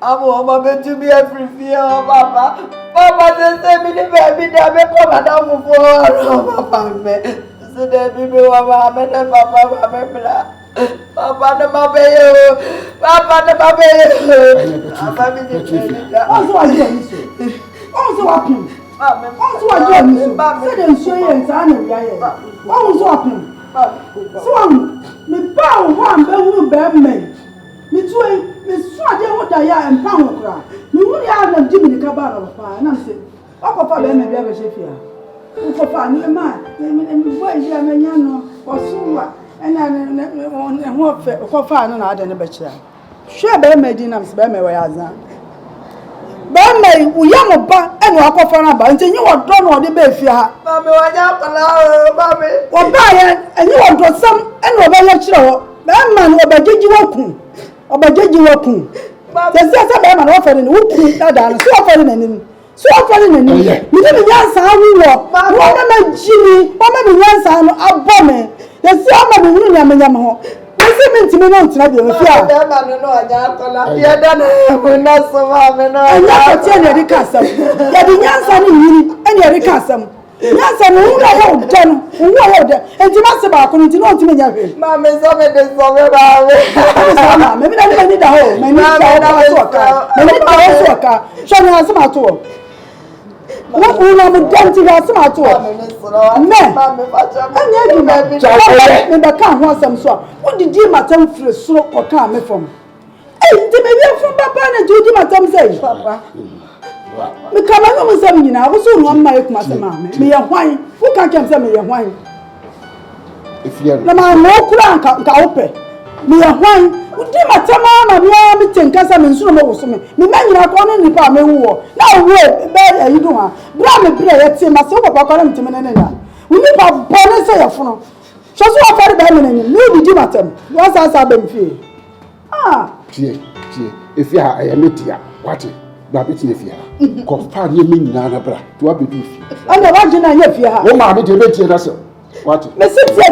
Amo oma betu mi every fear papa. Papa se mi ni baby da me ko madam fo papa me. Se de bi me wa ma me de papa wa me bla. Papa na mabeyo. Papa mi ni. Also I hear you say. Also what you? Also, I don't know. Say them show you and Zana. What was happening? So, me bow one bedroom bedman. Me too, Miss Swadi, what I am, and pound cry. Me only have them Jimmy the Cabana of fire, and I said, Uncle Father, may be a chef here. Uncle Father, near mine, and why is your man or so, and I want for fire and I didn't bet you. Sure, bear made in us, bear me where I am. Bear may we young back and walk off on about until you are done or the baby. Mammy, what buy and you want to some and over your child. Bear man, or by Gigi walking. Or by Gigi walking. There's just a man offering wood that so offering and so offering and you didn't answer how we walk. One Jimmy, one answer a bomber. There's some of the William. I see me not to be with you. I don't know. We're not so and I tell you the custom. That the answer and your custom. Yes, and who I hope, John, who I hope, and you must about to know to me. Mamma is over this over. Maybe I need a home. Maybe I also a car. Show me some at all. What will I be done to us some at all? Men, I can't want some so. What did you matter for a slope or come from? Hey, maybe from Papa and Judy, Madame say, Papa. Me come on, some I was on one my mamma. Me a wine. Who can tell me a wine? If you are no crank, open. Me a wine. Would you matter, mamma? Me think as I'm in Sumo. Me man, you are calling the palm war. Now, wait, bad you do. Bram, bread, say myself about calling to Menena. We need a bonus say a phone. Just what for the Benin, maybe do matter. What's us have been free? Ah, gee, if you are a meteor, what? Rabbit if you are. Compare you mean Nana Bra to a bit. I know what you know if you are. Oh, mammy, you bet you that's what? Miss Cynthia,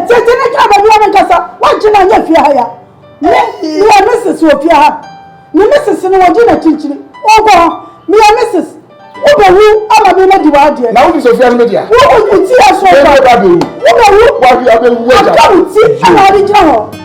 what you know if you are. You are Mrs. Sophia. No, Mrs. and what dinner teaching. Oh, me and Mrs. Oh, I'm a baby, dear. Now, this is social media. What would you see us? What are you? What are you? I'm going to see. I'm